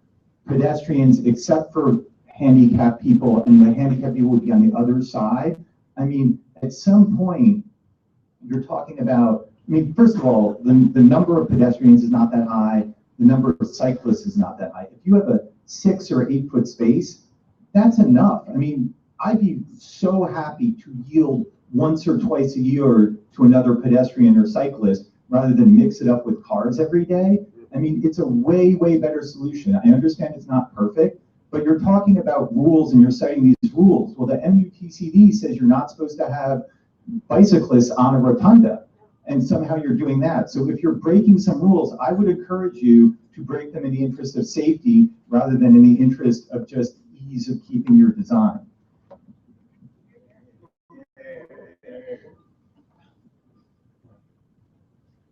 pedestrians except for handicapped people, and the handicapped people would be on the other side. I mean, at some point, you're talking about, I mean, first of all, the number of pedestrians is not that high. The number of cyclists is not that high. If you have a 6 or 8 foot space, that's enough. I mean, I'd be so happy to yield once or twice a year to another pedestrian or cyclist rather than mix it up with cars every day. I mean, it's a way, way better solution. I understand it's not perfect, but you're talking about rules and you're citing these rules. Well, the MUTCD says you're not supposed to have bicyclists on a rotunda, and somehow you're doing that. So if you're breaking some rules, I would encourage you to break them in the interest of safety rather than in the interest of just ease of keeping your design.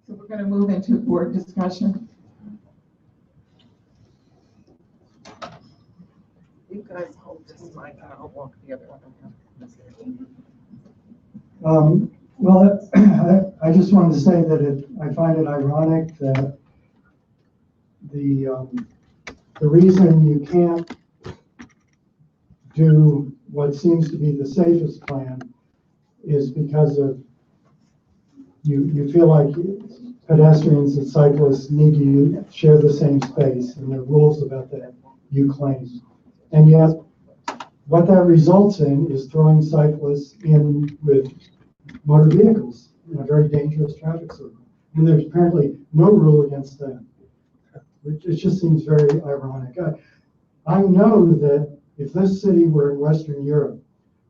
So We're going to move into board discussion. You guys hold this mic and I'll walk the other one. Well, I just wanted to say that I find it ironic that the reason you can't do what seems to be the safest plan is because of you feel like pedestrians and cyclists need to share the same space, and there are rules about that, you claim. And yet, what that results in is throwing cyclists in with motor vehicles in a very dangerous traffic circle. And there's apparently no rule against that. It just seems very ironic. I know that if this city were in Western Europe,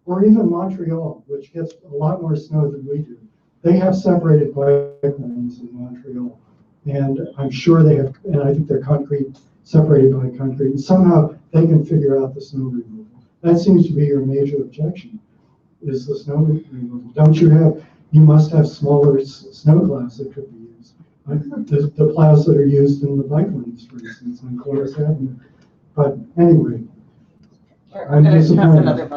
or even Montreal, which gets a lot more snow than we do, they have separated bike lanes in Montreal. And I'm sure they have, and I think they're concrete, separated by concrete. And somehow they can figure out the snow removal. That seems to be your major objection, is the snow removal. Don't you have, you must have smaller snow plows that could be used. Like the plows that are used in the bike lanes, for instance, on Clovis Avenue. But anyway, I'm disappointed.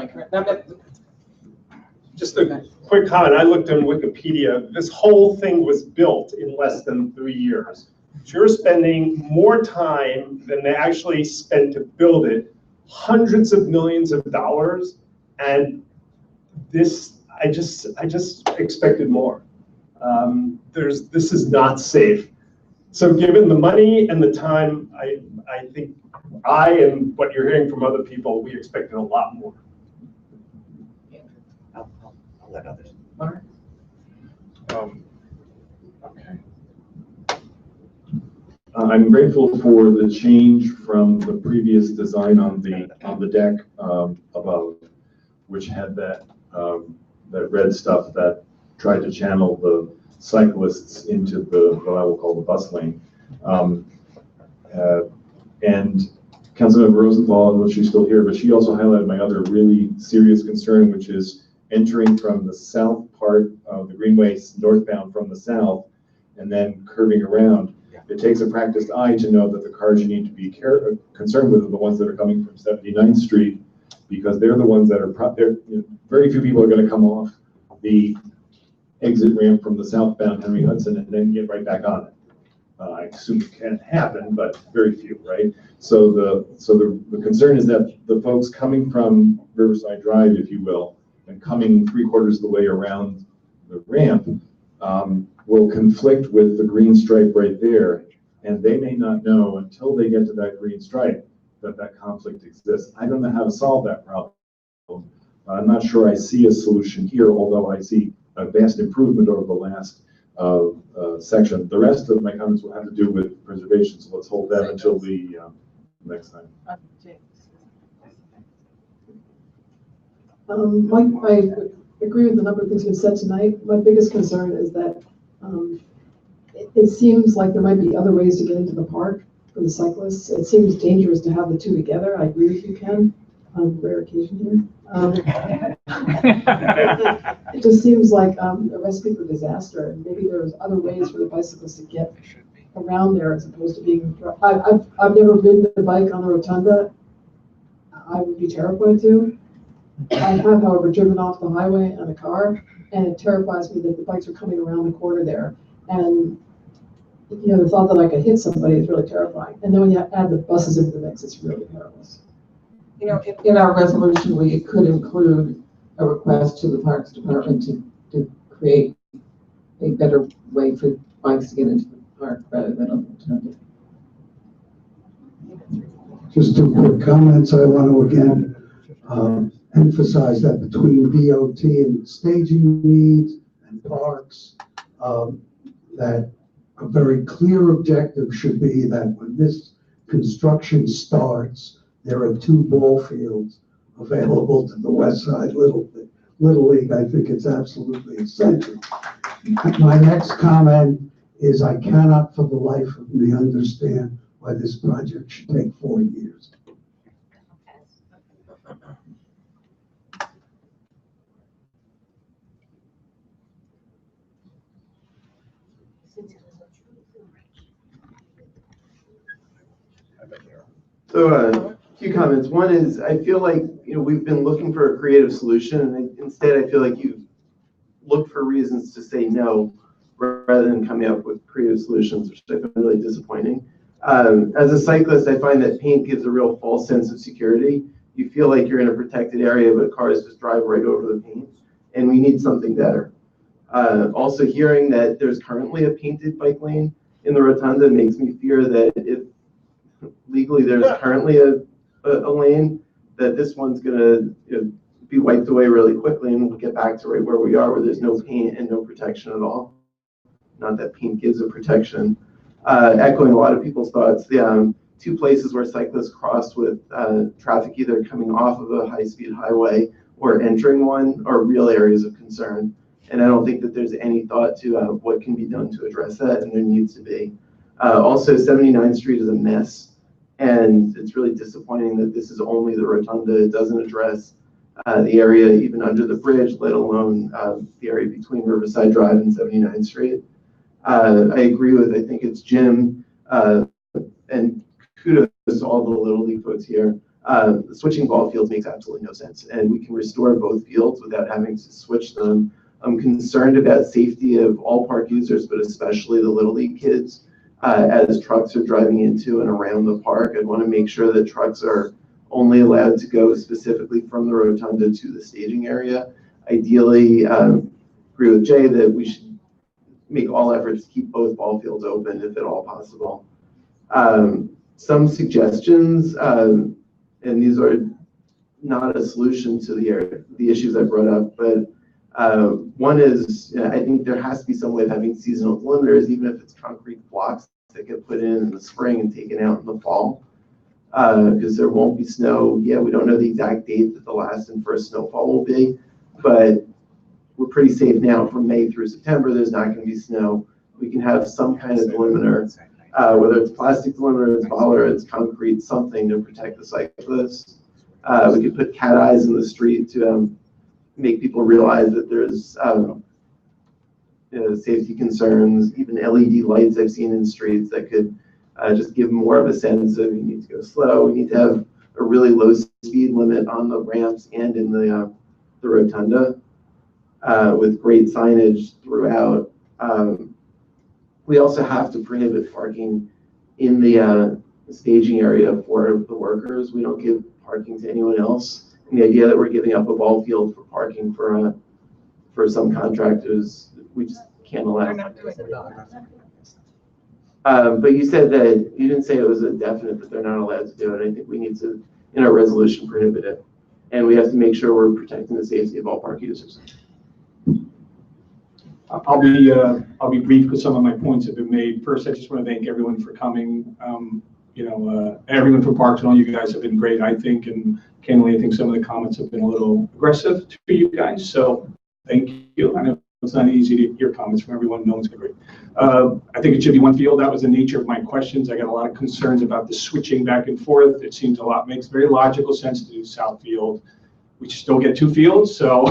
Just a quick comment. I looked on Wikipedia. This whole thing was built in less than 3 years. So you're spending more time than they actually spent to build it, hundreds of millions of dollars, and this, I just expected more. This is not safe. So given the money and the time, I think and what you're hearing from other people, we expected a lot more. I'll let others. Mark? Okay. I'm grateful for the change from the previous design on the deck above, which had that red stuff that tried to channel the cyclists into what I will call the bus lane. And Councilmember Rosenthal, I don't know if she's still here, but she also highlighted my other really serious concern, which is entering from the south part of the Greenway northbound from the south and then curving around. It takes a practiced eye to know that the cars you need to be concerned with are the ones that are coming from 79th Street, because they're the ones that are, very few people are going to come off the exit ramp from the southbound Henry Hudson and then get right back on it. I assume it can happen, but very few, right? So the concern is that the folks coming from Riverside Drive, if you will, and coming 3/4 of the way around the ramp will conflict with the green stripe right there, and they may not know until they get to that green stripe that conflict exists. I don't know how to solve that problem. I'm not sure I see a solution here, although I see a vast improvement over the last section. The rest of my comments will have to do with preservation, so let's hold that until the next time. Mike, I agree with the number of things you've said tonight. My biggest concern is that it seems like there might be other ways to get into the park for the cyclists. It seems dangerous to have the two together. I agree with you, Ken, on rare occasion here. It just seems like a recipe for disaster. Maybe there's other ways for the bicyclists to get around there as opposed to being. I've never ridden a bike on the Rotunda. I would be terrified to. I have, however, driven off the highway on a car, and it terrifies me that the bikes are coming around the corner there. And the thought that I could hit somebody is really terrifying. And then when you add the buses into the mix, it's really perilous. In our resolution, we could include a request to the Parks Department to create a better way for bikes to get into the park rather than an alternative. Just two quick comments. I want to again emphasize that between DOT and staging needs and parks, that a very clear objective should be that when this construction starts, there are 2 ball fields available to the West Side Little League. I think it's absolutely essential. My next comment is I cannot for the life of me understand why this project should take 4 years. happen here. So a few comments. One is, I feel like, we've been looking for a creative solution, and instead I feel like you've looked for reasons to say no rather than coming up with creative solutions, which I find really disappointing. As a cyclist, I find that paint gives a real false sense of security. You feel like you're in a protected area, but cars just drive right over the paint, and we need something better. Also, hearing that there's currently a painted bike lane in the Rotunda makes me fear that if legally there's currently a lane, that this one's going to be wiped away really quickly, and we'll get back to right where we are, where there's no paint and no protection at all. Not that paint gives a protection. Echoing a lot of people's thoughts, the two places where cyclists cross with traffic either coming off of a high-speed highway or entering one are real areas of concern. And I don't think that there's any thought to what can be done to address that, and there needs to be. Also, 79th Street is a mess, and it's really disappointing that this is only the Rotunda. It doesn't address the area even under the bridge, let alone the area between Riverside Drive and 79th Street. I agree with, I think it's Jim, and kudos to all the Little League folks here. Switching ball fields makes absolutely no sense, and we can restore both fields without having to switch them. I'm concerned about safety of all park users, but especially the Little League kids. As trucks are driving into and around the park, I want to make sure that trucks are only allowed to go specifically from the Rotunda to the staging area. Ideally, agree with Jay that we should make all efforts to keep both ball fields open if at all possible. Some suggestions, and these are not a solution to the issues I brought up, but one is, I think there has to be some way of having seasonal delimiters, even if it's concrete blocks that get put in the spring and taken out in the fall, because there won't be snow. Yeah, we don't know the exact date that the last and first snowfall will be, but we're pretty safe now from May through September. There's not going to be snow. We can have some kind of delimiter, whether it's plastic delimiter, it's bollard, it's concrete, something to protect the cyclists. We could put cat eyes in the street to make people realize that there's safety concerns, even LED lights I've seen in streets that could just give more of a sense of you need to go slow. We need to have a really low speed limit on the ramps and in the Rotunda with great signage throughout. We also have to prohibit parking in the staging area for the workers. We don't give parking to anyone else. And the idea that we're giving up a ball field for parking for some contractors, we just can't allow. But you said that, you didn't say it was a definite that they're not allowed to do it. I think we need to, in our resolution, prohibit it. And we have to make sure we're protecting the safety of all park users. I'll be brief because some of my points have been made. First, I just want to thank everyone for coming. Everyone from Parks and all you guys have been great, I think, and candidly, I think some of the comments have been a little aggressive to you guys. So thank you. I know it's not easy to hear comments from everyone. No one's been great. I think it should be one field. That was the nature of my questions. I got a lot of concerns about the switching back and forth. It seems makes very logical sense to do South Field. We still get two fields, so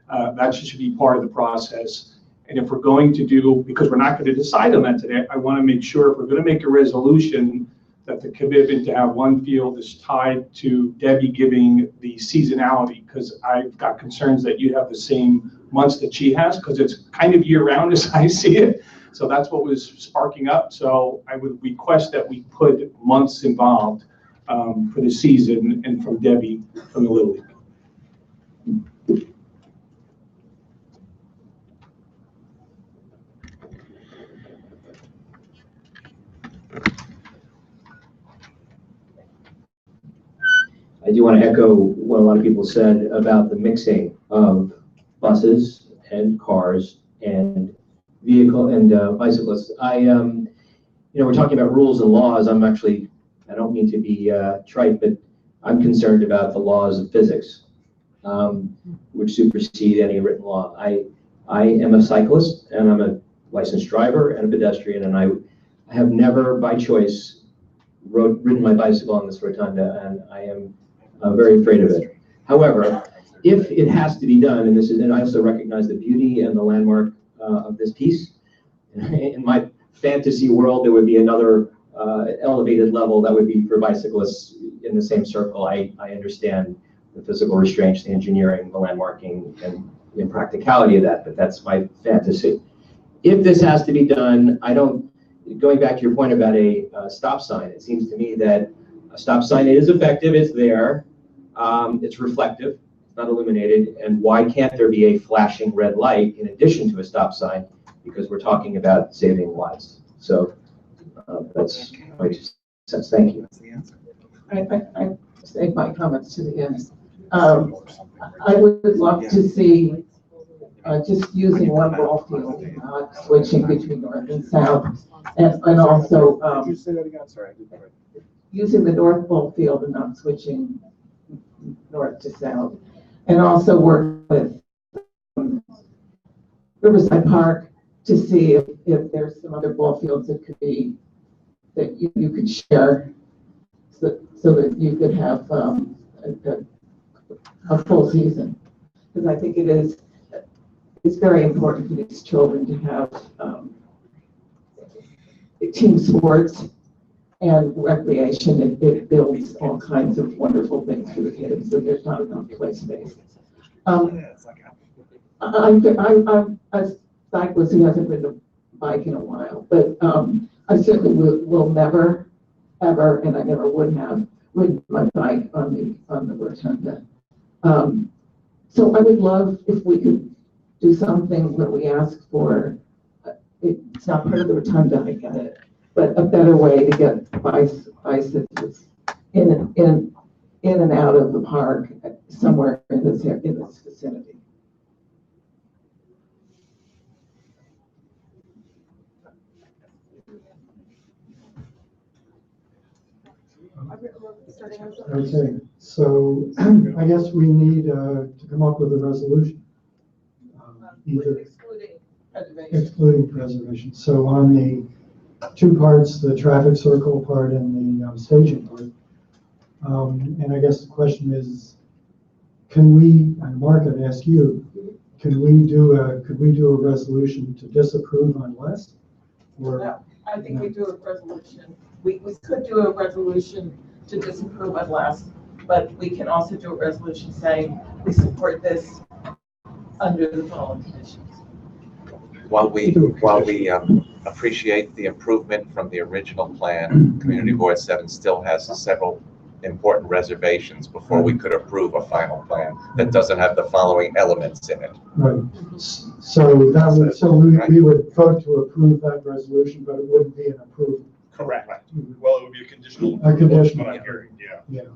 that should be part of the process. And if we're going to do, because we're not going to decide on that today, I want to make sure if we're going to make a resolution that the commitment to have one field is tied to Debbie giving the seasonality, because I've got concerns that you have the same months that she has, because it's kind of year round as I see it. So that's what was sparking up. So I would request that we put months involved for the season and from Debbie from the Little League. I do want to echo what a lot of people said about the mixing of buses and cars and bicyclists. We're talking about rules and laws. I don't mean to be trite, but I'm concerned about the laws of physics, which supersede any written law. I am a cyclist, and I'm a licensed driver and a pedestrian, and I have never, by choice, ridden my bicycle on this rotunda, and I am very afraid of it. However, if it has to be done, and I also recognize the beauty and the landmark of this piece. In my fantasy world, there would be another elevated level, that would be for bicyclists in the same circle. I understand the physical restraints, the engineering, the landmarking, and the impracticality of that, but that's my fantasy. If this has to be done, going back to your point about a stop sign, it seems to me that a stop sign is effective, it's there, it's reflective, it's not illuminated, and why can't there be a flashing red light in addition to a stop sign? Because we're talking about saving lives. So that's my 2 cents. Thank you. I save my comments to the end. I would love to see just using one ball field, not switching between north and south, and also using the north ball field and not switching north to south, and also work with Riverside Park to see if there's some other ball fields that could be that you could share, so that you could have a full season, because I think it's very important for these children to have team sports and recreation. It builds all kinds of wonderful things for the kids, and there's not enough play space. I'm a cyclist who hasn't ridden a bike in a while, but I certainly will never, ever, and I never would have ridden my bike on the Rotunda. So I would love if we could do something where we ask for, it's not part of the Rotunda, I get it, but a better way to get bicycles in and out of the park somewhere in this vicinity. Okay, so I guess we need to come up with a resolution. Either excluding preservation. So on the 2 parts, the traffic circle part and the staging part. And I guess the question is, can we, and Mark, I'd ask you, could we do a resolution to disapprove unless? Or, no, I think we do a resolution. We could do a resolution to disapprove unless, but we can also do a resolution saying we support this under the following conditions. While we appreciate the improvement from the original plan, Community Board 7 still has several important reservations before we could approve a final plan that doesn't have the following elements in it. right. So that would, we would vote to approve that resolution, but it wouldn't be an approval. Correct. Well, it would be a conditional. A conditional. What I'm hearing, yeah. Yeah.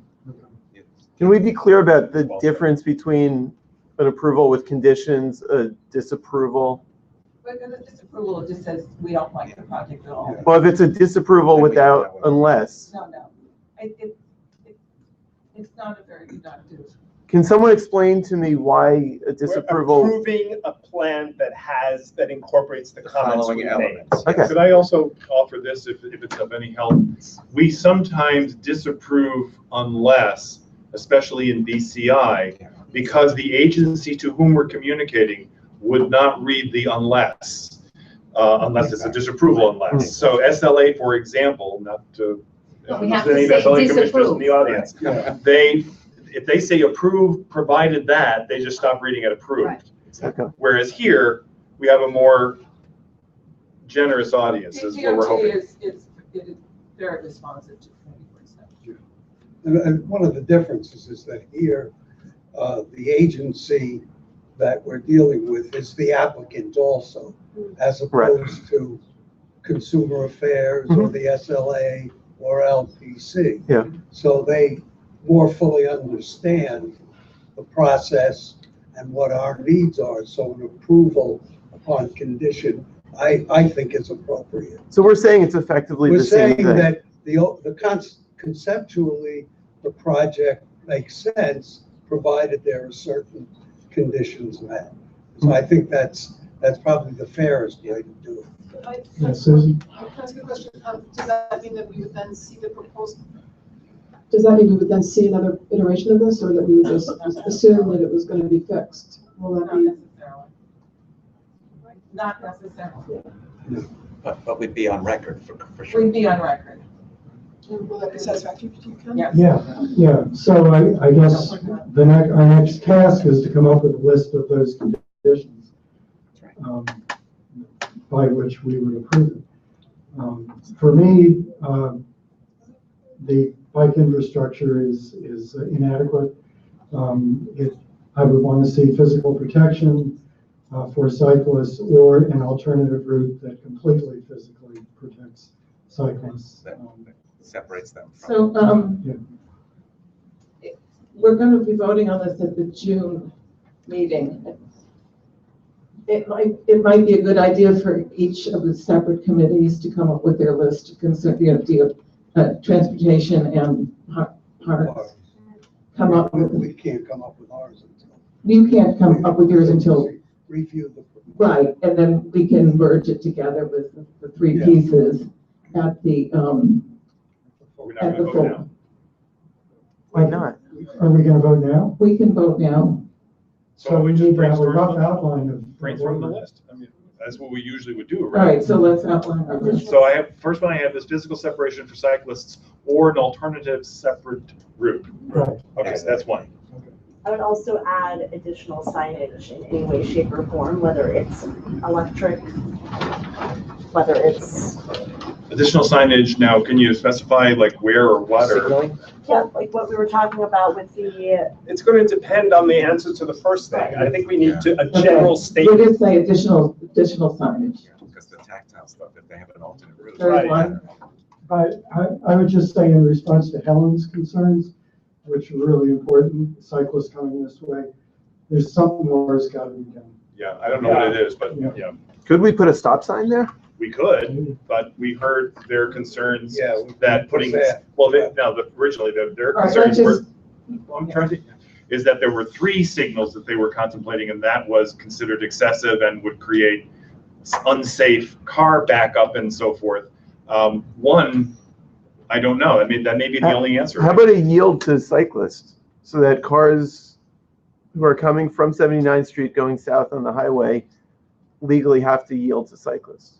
Can we be clear about the difference between an approval with conditions, a disapproval? But the disapproval just says we don't like the project at all. Well, if it's a disapproval without unless, No. It's not a very productive. can someone explain to me why a disapproval? We're approving a plan that incorporates the comments we made. Okay. Could I also offer this, if it's of any help? We sometimes disapprove unless, especially in BCI, because the agency to whom we're communicating would not read the unless it's a disapproval unless. So SLA, for example, not to we have to any say SLA commissioners in disapprove. the audience, if they say approve, provided that, they just stop reading it approved. Okay. Whereas here, we have a more generous audience, is what we're hoping. It is very responsive to community. And one of the differences is that here, the agency that we're dealing with is the applicant also, as opposed to Consumer Affairs or the SLA or LPC. Yeah. So they more fully understand the process and what our needs are. So an approval upon condition, I think is appropriate. So we're saying it's effectively We're the same saying thing. that conceptually, the project makes sense, provided there are certain conditions met. So I think that's probably the fairest way to do it. Yes, Susan? Can I ask a question? Does that mean that we would then see the proposal? Does that mean we would then see another iteration of this, or that we would just assume that it was going to be fixed? Will that Not be? necessarily. Not necessarily. But we'd be on record for sure. We'd be on record. Will that be satisfactory to you, Ken? Yeah. So I guess our next task is to come up with a list of those conditions by which we would approve it. For me, the bike infrastructure is inadequate. I would want to see physical protection for cyclists or an alternative route that completely physically protects cyclists. That separates them from. So, we're going to be voting on this at the June meeting. It might be a good idea for each of the separate committees to come up with their list of transportation and parks. Come up with. We can't come up with ours until. You can't come up with yours until. Review the. Right, and then we can merge it together with the three pieces at the, at the forum. Why not? Are we going to vote now? We can vote now. So we need to have a rough outline of. Brainstorm the list. I mean, that's what we usually would do, All right? right, so let's outline our list. So I have, first one I have is physical separation for cyclists or an alternative separate route. Right. Okay, so that's one. I would also add additional signage in any way, shape, or form, whether it's electric, whether it's. Additional signage, now can you specify like where or what or? Yeah, like what we were talking about with the. It's going to depend on the answer to the first thing. I think we need a general We statement. just say additional signage. Because the tactile stuff, if they have an alternate route. Third one. But I would just say in response to Helen's concerns, which are really important, cyclists coming this way, there's something more has got to be done. Yeah, I don't know what it is, but yeah. Could we put a stop sign there? We could, but we heard their concerns Yeah, that putting, that? well, originally their All right, concerns let's were, I'm trying to, is that there were 3 signals that they were contemplating and that was considered excessive and would create unsafe car backup and so forth. One, I don't know. I mean, that may be the only answer. How about a yield to cyclists so that cars who are coming from 79th Street going south on the highway legally have to yield to cyclists?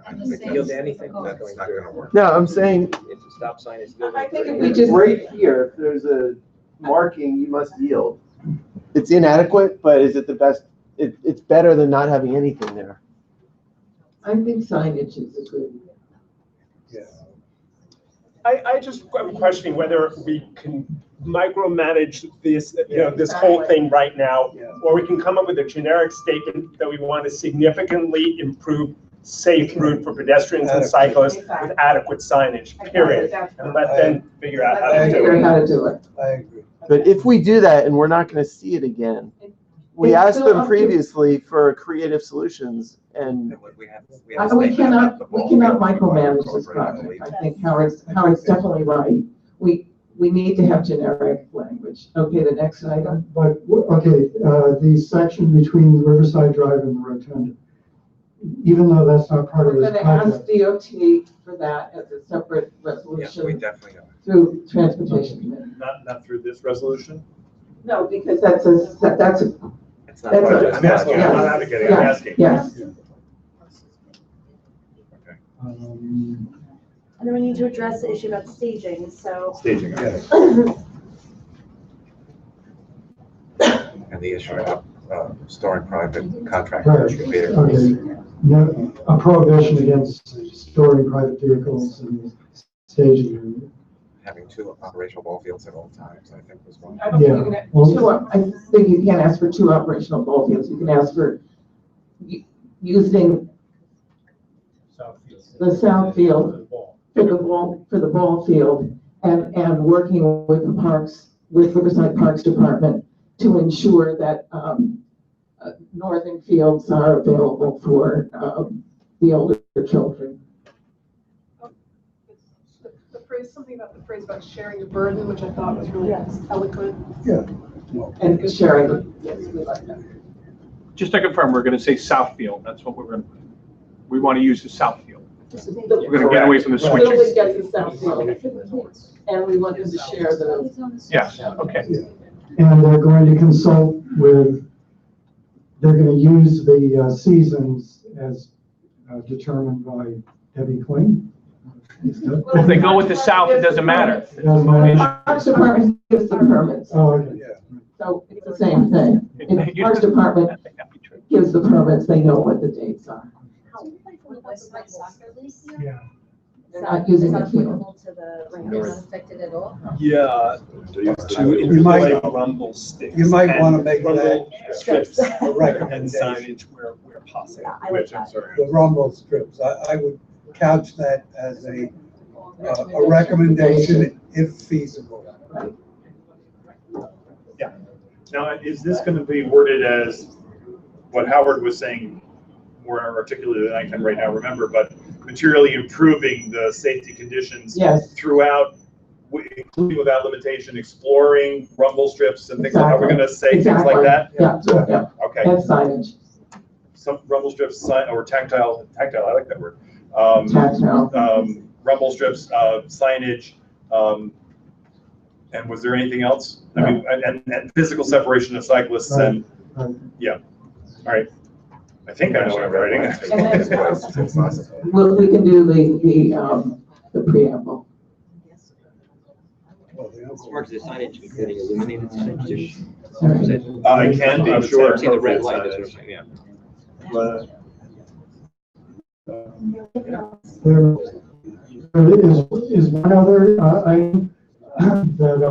I don't think Yield to anything. that's not going to work. No, I'm saying It's a stop sign, it's. I think if we just. right here, if there's a marking, you must yield. it's inadequate, but is it the best? It's better than not having anything there. I think signage is a good. I just am questioning whether we can micromanage this, this whole thing right now, or we can come up with a generic statement that we want to significantly improve safe route for pedestrians and cyclists with adequate signage, period. And let them figure out how to do it. I agree. But if we do that and we're not going to see it again, we It's asked still them up to- previously for creative solutions and We have to We statement about cannot the ball micromanage field. this project. I think Howard's definitely right. We need to have generic language. Okay, the next item. But, okay, the section between Riverside Drive and the Rotunda, even though that's not part of We're this going to ask project. DOT for that as a separate Yes, we resolution definitely are. through Transportation Committee. Not through this resolution? No, because that's a, It's not That's part a- of I'm this asking, project. I'm not advocating, I'm asking. Yes. Um, And then we need to address the issue about staging, so. Staging, okay. And the issue of storing private contractors. Right, okay. No, a prohibition against storing private vehicles in the staging area. Having 2 operational ball fields at all times, I think was one. I don't think you can, I think you can't ask for 2 operational ball fields. You can ask for using the south field for the ball field and working with the parks, with Riverside Parks Department to ensure that northern fields are available for the older children. The phrase, something about the phrase about sharing the burden, which I thought was really eloquent. Yeah. And sharing, yes, we like that. Just to confirm, we're going to say Southfield. That's what we're going to, we want to use the Southfield. We're going to get away from the Building switching. gets the south field, and we want them to share the. Yes, okay. And they're going to consult with, they're going to use the seasons as determined by Debbie Quinn. If they go with the south, it doesn't matter. Parks Department gives the permits, Oh, okay. so it's the same thing. If the Parks Department gives the permits, they know what the dates are. Yeah. They're not using the field. Yeah. You might- Rumble sticks. You might want to make Rumble that strips a and recommendation, signage where possible. Yeah, I like Which, I'm that. sorry. the rumble strips. I would couch that as a recommendation if feasible. Yeah. Now, is this going to be worded as what Howard was saying more articulately than I can right now remember, but materially improving the safety conditions Yes. throughout, including without limitation, exploring rumble strips and things like that? Are we going to say things like Exactly. that? Yeah. Okay. And signage. Some rumble strips, or tactile, I like that word. Tactile. Rumble strips, signage, and was there anything else? I mean, and physical separation of cyclists and, yeah. All right. I think I know what I'm writing. Well, we can do the preamble. Mark, the signage, including illuminated signage. It can be, sure. See the red light is what I'm saying, yeah. There is one other item that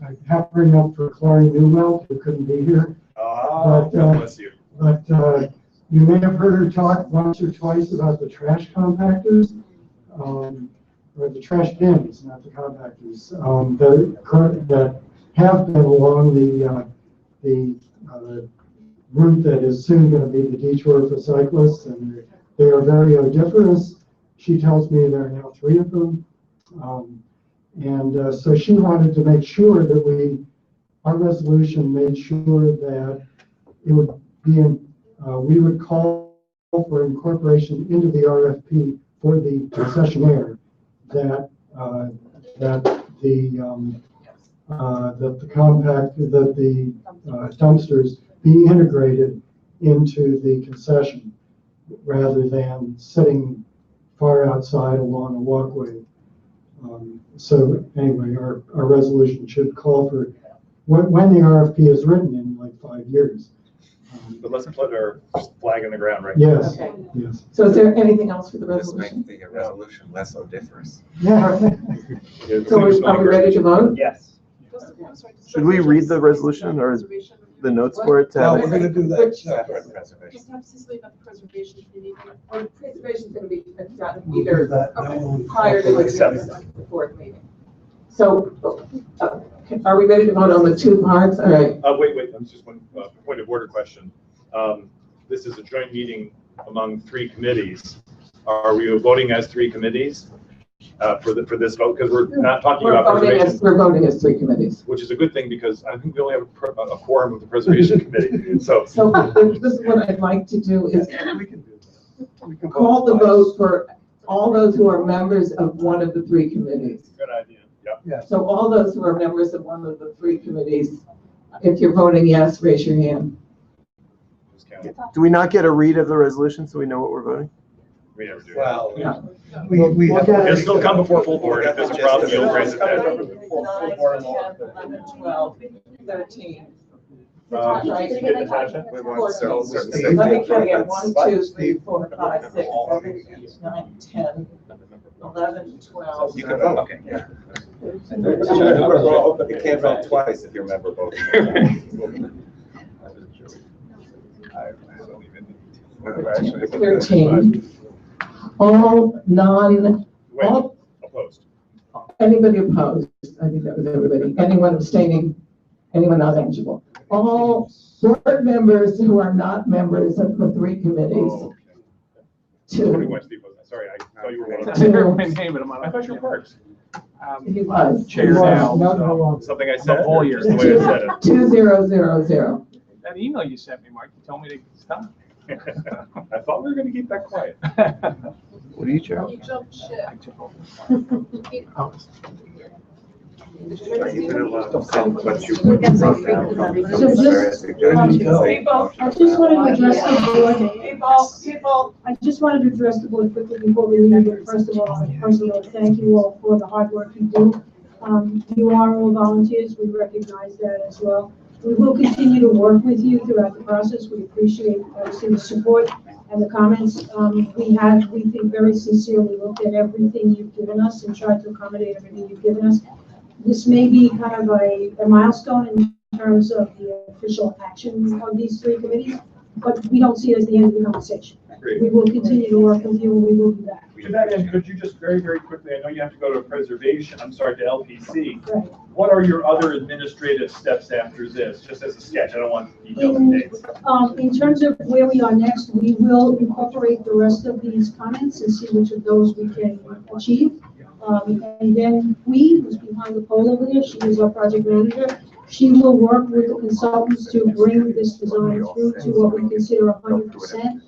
I have to bring up for Clary Newmelt, who couldn't be here. God bless you. But you may have heard her talk once or twice about the trash compactors, or the trash bins, not the compactors, that have been along the route that is soon going to be the detour for cyclists, and they are very odoriferous. She tells me there are now 3 of them. So she wanted to make sure that our resolution made sure that it would be we would call for incorporation into the RFP for the concessionaire that the dumpsters be integrated into the concession rather than sitting far outside along a walkway. So anyway, our resolution should call for when the RFP is written in like 5 years. But let's put our flag in the ground right Yes, Okay. yes. So is there anything else for the Just resolution? make the resolution less odoriferous. Yeah. So are we ready to vote? Yes. Should we read the resolution or the notes for it? No, we're gonna do that separate. Separate preservation. Just have to leave up preservation if you need to. Or the preservation's going to be done We'll do either that now. prior to the fourth meeting. So are we ready to vote on the 2 parts? All right. Wait, that's just one point of order question. This is a joint meeting among 3 committees. Are we voting as 3 committees for this vote? Because we're not talking about preservation. We're voting as 3 committees. Which is a good thing because I think we only have a quorum of the preservation committee. So This is what I'd like to do is call the vote for all those who are members of one of the 3 committees. good idea. Yep. Yeah. So all those who are members of one of the 3 committees, if you're voting yes, raise your hand. Do we not get a read of the resolution so we know what we're voting? We never do. Well, Yeah. we have. It'll still come before full board. If there's a problem, you'll raise it then. 11, 12, 13. Right. We want certain Let safety me count again. improvements. 1, 2, 3, 4, 5, 6, 7, 8, 9, 10, 11, 12. You can vote. Okay. You can't vote twice if you're a member voting. Well, actually, it was- 13. All all, Opposed. anybody opposed? I think that was everybody. Anyone abstaining? Anyone not eligible? All board members who are not members of the 3 committees. Voting 2. Wednesday was that? Sorry, I thought you were I voting. never my name, but I'm I thought you were parks. He was. chair now. Something I said, The whole or year. just the way I said it. 2000. That email you sent me, Mark, you told me to stop. I thought we were gonna keep that quiet. What are you, Chair? You jumped ship. Are you gonna send what you wrote down from the various suggestions? I just wanted to address the board. I just wanted to address the board quickly before we leave. But first of all, personally, thank you all for the hard work you do. You are all volunteers. We recognize that as well. We will continue to work with you throughout the process. We appreciate obviously the support and the comments. We think, very sincerely looked at everything you've given us and tried to accommodate everything you've given us. This may be kind of a milestone in terms of the official action of these three committees, but we don't see it as the end of the conversation. Great. We will continue to work with you, and we will do that. To that end, could you just very, very quickly, I know you have to go to preservation, I'm sorry, to LPC. Right. What are your other administrative steps after this? Just as a sketch, I don't want details and dates. In terms of where we are next, we will incorporate the rest of these comments and see which of those we can achieve. And then who's behind the pole over there, she is our project manager. She will work with the consultants to bring this design through to what we consider 100%.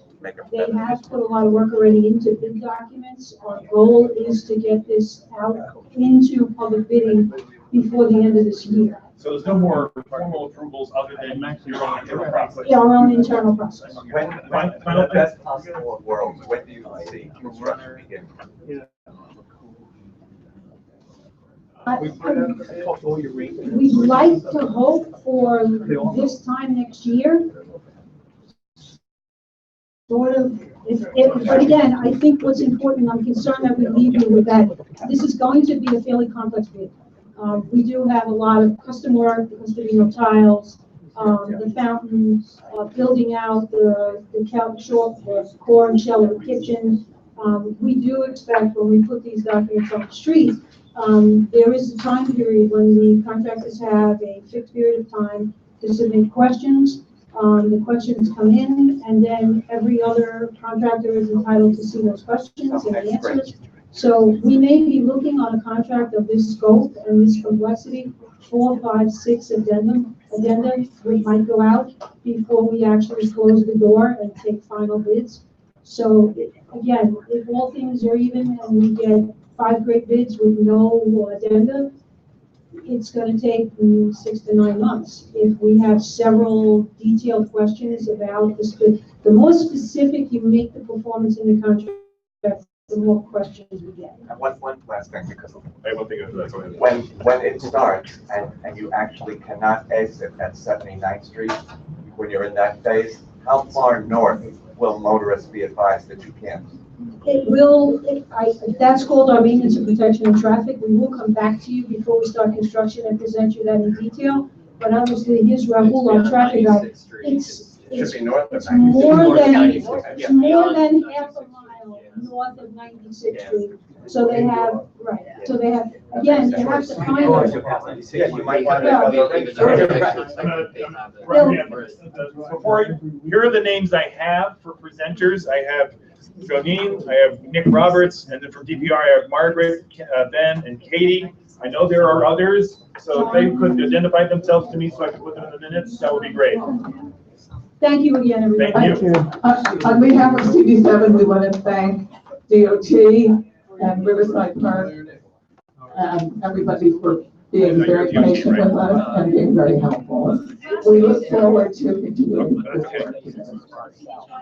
They have put a lot of work already into bid documents. Our goal is to get this out into public bidding before the end of this year. So there's no more formal approvals other than your own internal process? Yeah, our own internal process. When in the best possible of worlds, when do you see construction begin? We'd like to hope for this time next year. Sort of, but again, I think what's important, I'm concerned that we leave you with that. This is going to be a fairly complex bid. We do have a lot of custom work, the custodial tiles, the fountains, building out the core and shell of the kitchen. We do expect when we put these documents on the street, there is a time period when the contractors have a fixed period of time to submit questions. The questions come in, and then every other contractor is entitled to see those questions and the answers. So we may be looking on a contract of this scope and this complexity, 4, 5, 6 addenda we might go out before we actually close the door and take final bids. So again, if all things are even and we get 5 great bids with no addenda, it's going to take 6 to 9 months. If we have several detailed questions about the more specific you make the performance in the contract, the more questions we get. And one last thing, because when it starts and you actually cannot exit at 79th Street, when you're in that phase, how far north will motorists be advised that you can't? It will, that's called our maintenance and protection of traffic. We will come back to you before we start construction and present you that in detail. But obviously, here's Rahul, our traffic guy. It's more than half a mile north of 96th Street. So they have, again, they have to find out. Here are the names I have for presenters. I have Jolene, I have Nick Roberts, and then from DPR I have Margaret, Ben, and Katie. I know there are others, so if they could identify themselves to me so I could put them in the minutes, that would be great. Thank you again, everybody. Thank you. On behalf of CB7, we want to thank DOT and Riverside Park and everybody for being very patient with us and being very helpful. We look forward to continuing this work together.